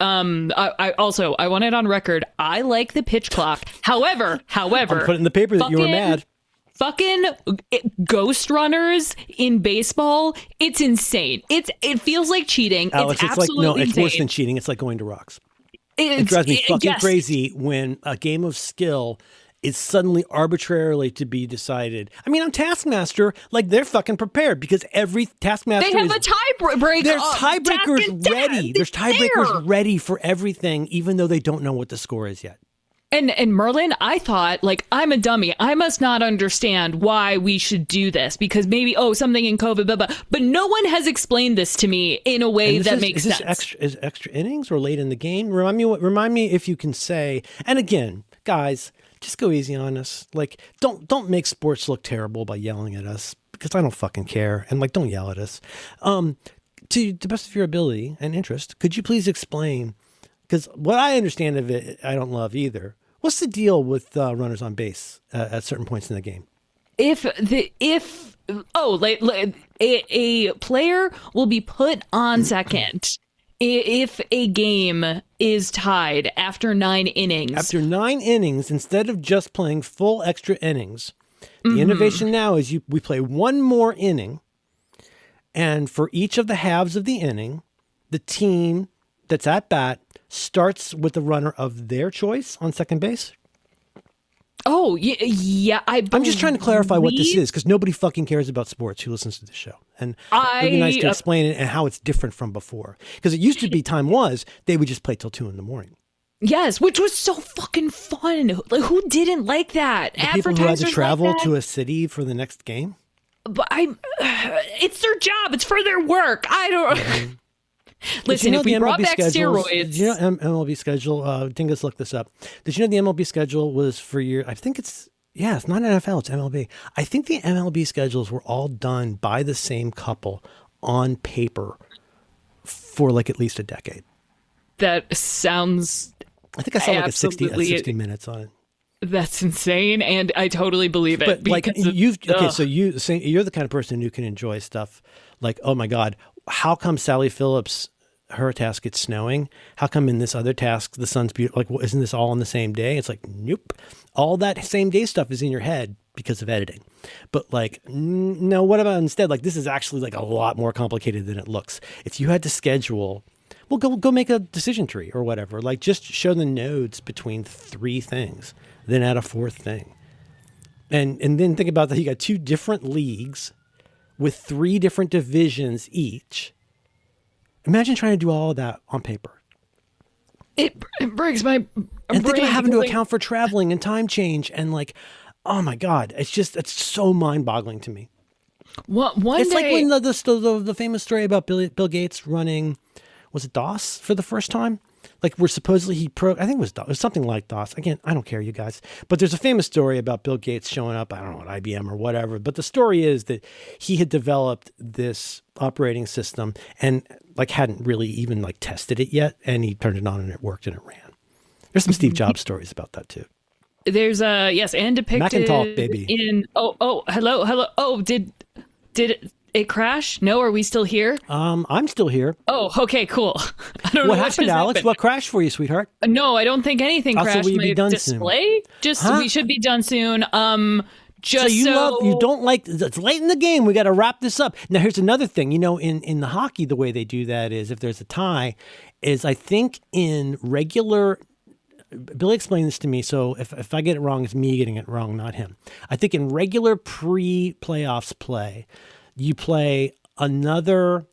I want it on record. I like the pitch clock. However, I'm putting in the paper that you were mad. Fucking ghost runners in baseball. It's insane. It feels like cheating. Alex, it's absolutely like, no, it's insane. worse than cheating. It's like going to rocks. It drives me fucking crazy when a game of skill is suddenly arbitrarily to be decided. I mean, on Taskmaster, like, they're fucking prepared because every Taskmaster they have a tiebreaker. There's tiebreakers ready. There's tiebreakers ready for everything, even though they don't know what the score is yet. And Merlin, I thought, like, I'm a dummy. I must not understand why we should do this because maybe, something in COVID, blah, blah. But no one has explained this to me in a way that makes sense. Is extra innings or late in the game? Remind me if you can say, and again, guys, just go easy on us. Like, don't make sports look terrible by yelling at us because I don't fucking care. And, like, don't yell at us. To the best of your ability and interest, could you please explain? Because what I understand of it, I don't love either. What's the deal with runners on base at certain points in the game? A player will be put on second if a game is tied after 9 innings. After 9 innings, instead of just playing full extra innings, the innovation now is we play one more inning, and for each of the halves of the inning, the team that's at bat starts with the runner of their choice on second base? Oh, yeah. I'm just trying to clarify what this is because nobody fucking cares about sports who listens to this show. And it'd be nice to explain it and how it's different from before. Because it used to be they would just play till 2 a.m. Yes, which was so fucking fun. Like, who didn't like that? The people who had to travel to a city for the next game? But it's their job. It's for their work. I don't... Listen, if we brought back steroids... Did you know MLB schedule? Dingus looked this up. Did you know the MLB schedule was for I think it's not NFL, it's MLB. I think the MLB schedules were all done by the same couple on paper for like at least a decade. That sounds... I think I saw like a 60 minutes on it. That's insane, and I totally believe it. But like you're the kind of person who can enjoy stuff like, oh my God, how come Sally Phillips, her task gets snowing? How come in this other task the sun's beautiful? Like, isn't this all on the same day? It's like, nope. All that same day stuff is in your head because of editing. But like, no, what about instead? Like, this is actually like a lot more complicated than it looks. If you had to schedule, well, go make a decision tree or whatever. Like, just show the nodes between 3 things, then add a 4th thing. And then think about that. You got 2 different leagues with 3 different divisions each. Imagine trying to do all of that on paper. It breaks my brain. And think about having to account for traveling and time change and like, oh my God, it's so mind-boggling to me. One it's day, like when the famous story about Bill Gates running, was it DOS for the first time? Like where supposedly I think it was DOS, it was something like DOS. Again, I don't care, you guys. But there's a famous story about Bill Gates showing up, I don't know, at IBM or whatever. But the story is that he had developed this operating system and like hadn't really even like tested it yet. And he turned it on and it worked and it ran. There's some Steve Jobs stories about that too. There's and depicted Macintalk, baby. Hello. Oh, did it crash? No, are we still here? I'm still here. Oh, okay, cool. I don't know what happened, Alex. What crashed for you, sweetheart? No, I don't think anything crashed. Will you be done display? Soon? We should be done soon. You don't like, it's late in the game. We got to wrap this up. Now, here's another thing. You know, in the hockey, the way they do that is if there's a tie, is I think in regular, Billy explained this to me, so if I get it wrong, it's me getting it wrong, not him. I think in regular pre-playoffs play, you play until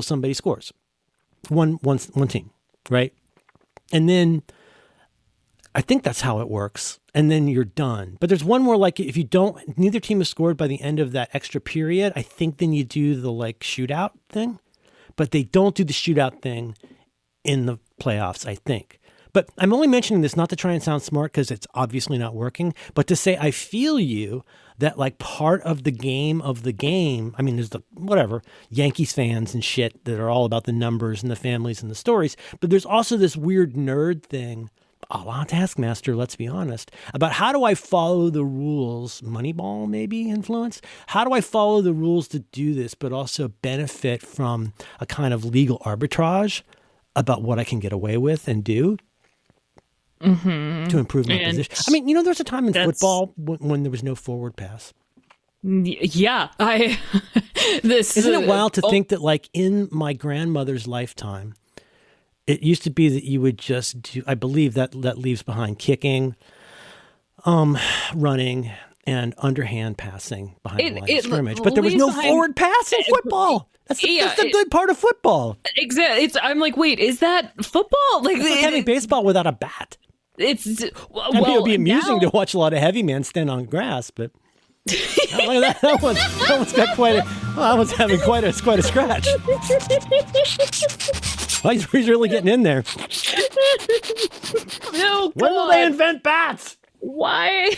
somebody scores. One team, right? And then I think that's how it works. And then you're done. But there's one more, like if neither team has scored by the end of that extra period, I think then you do the like shootout thing. But they don't do the shootout thing in the playoffs, I think. But I'm only mentioning this not to try and sound smart because it's obviously not working, but to say I feel you that like part of the game, I mean, there's the whatever, Yankees fans and shit that are all about the numbers and the families and the stories, but there's also this weird nerd thing, a la Taskmaster, let's be honest, about how do I follow the rules, Moneyball maybe influence? How do I follow the rules to do this, but also benefit from a kind of legal arbitrage about what I can get away with and do? To improve my position. I mean, there was a time in football when there was no forward pass. Yeah, Isn't it wild to think that, like, in my grandmother's lifetime, it used to be that you would just do, I believe that leaves behind kicking, running, and underhand passing behind the line of scrimmage. But there was no forward pass in football. That's the good part of football. Exactly. I'm like, wait, is that football? Like having baseball without a bat. It would be amusing to watch a lot of heavy men stand on grass, but that one's got that one's having quite a scratch. Oh, he's really getting in there. No, when will they invent bats? Why?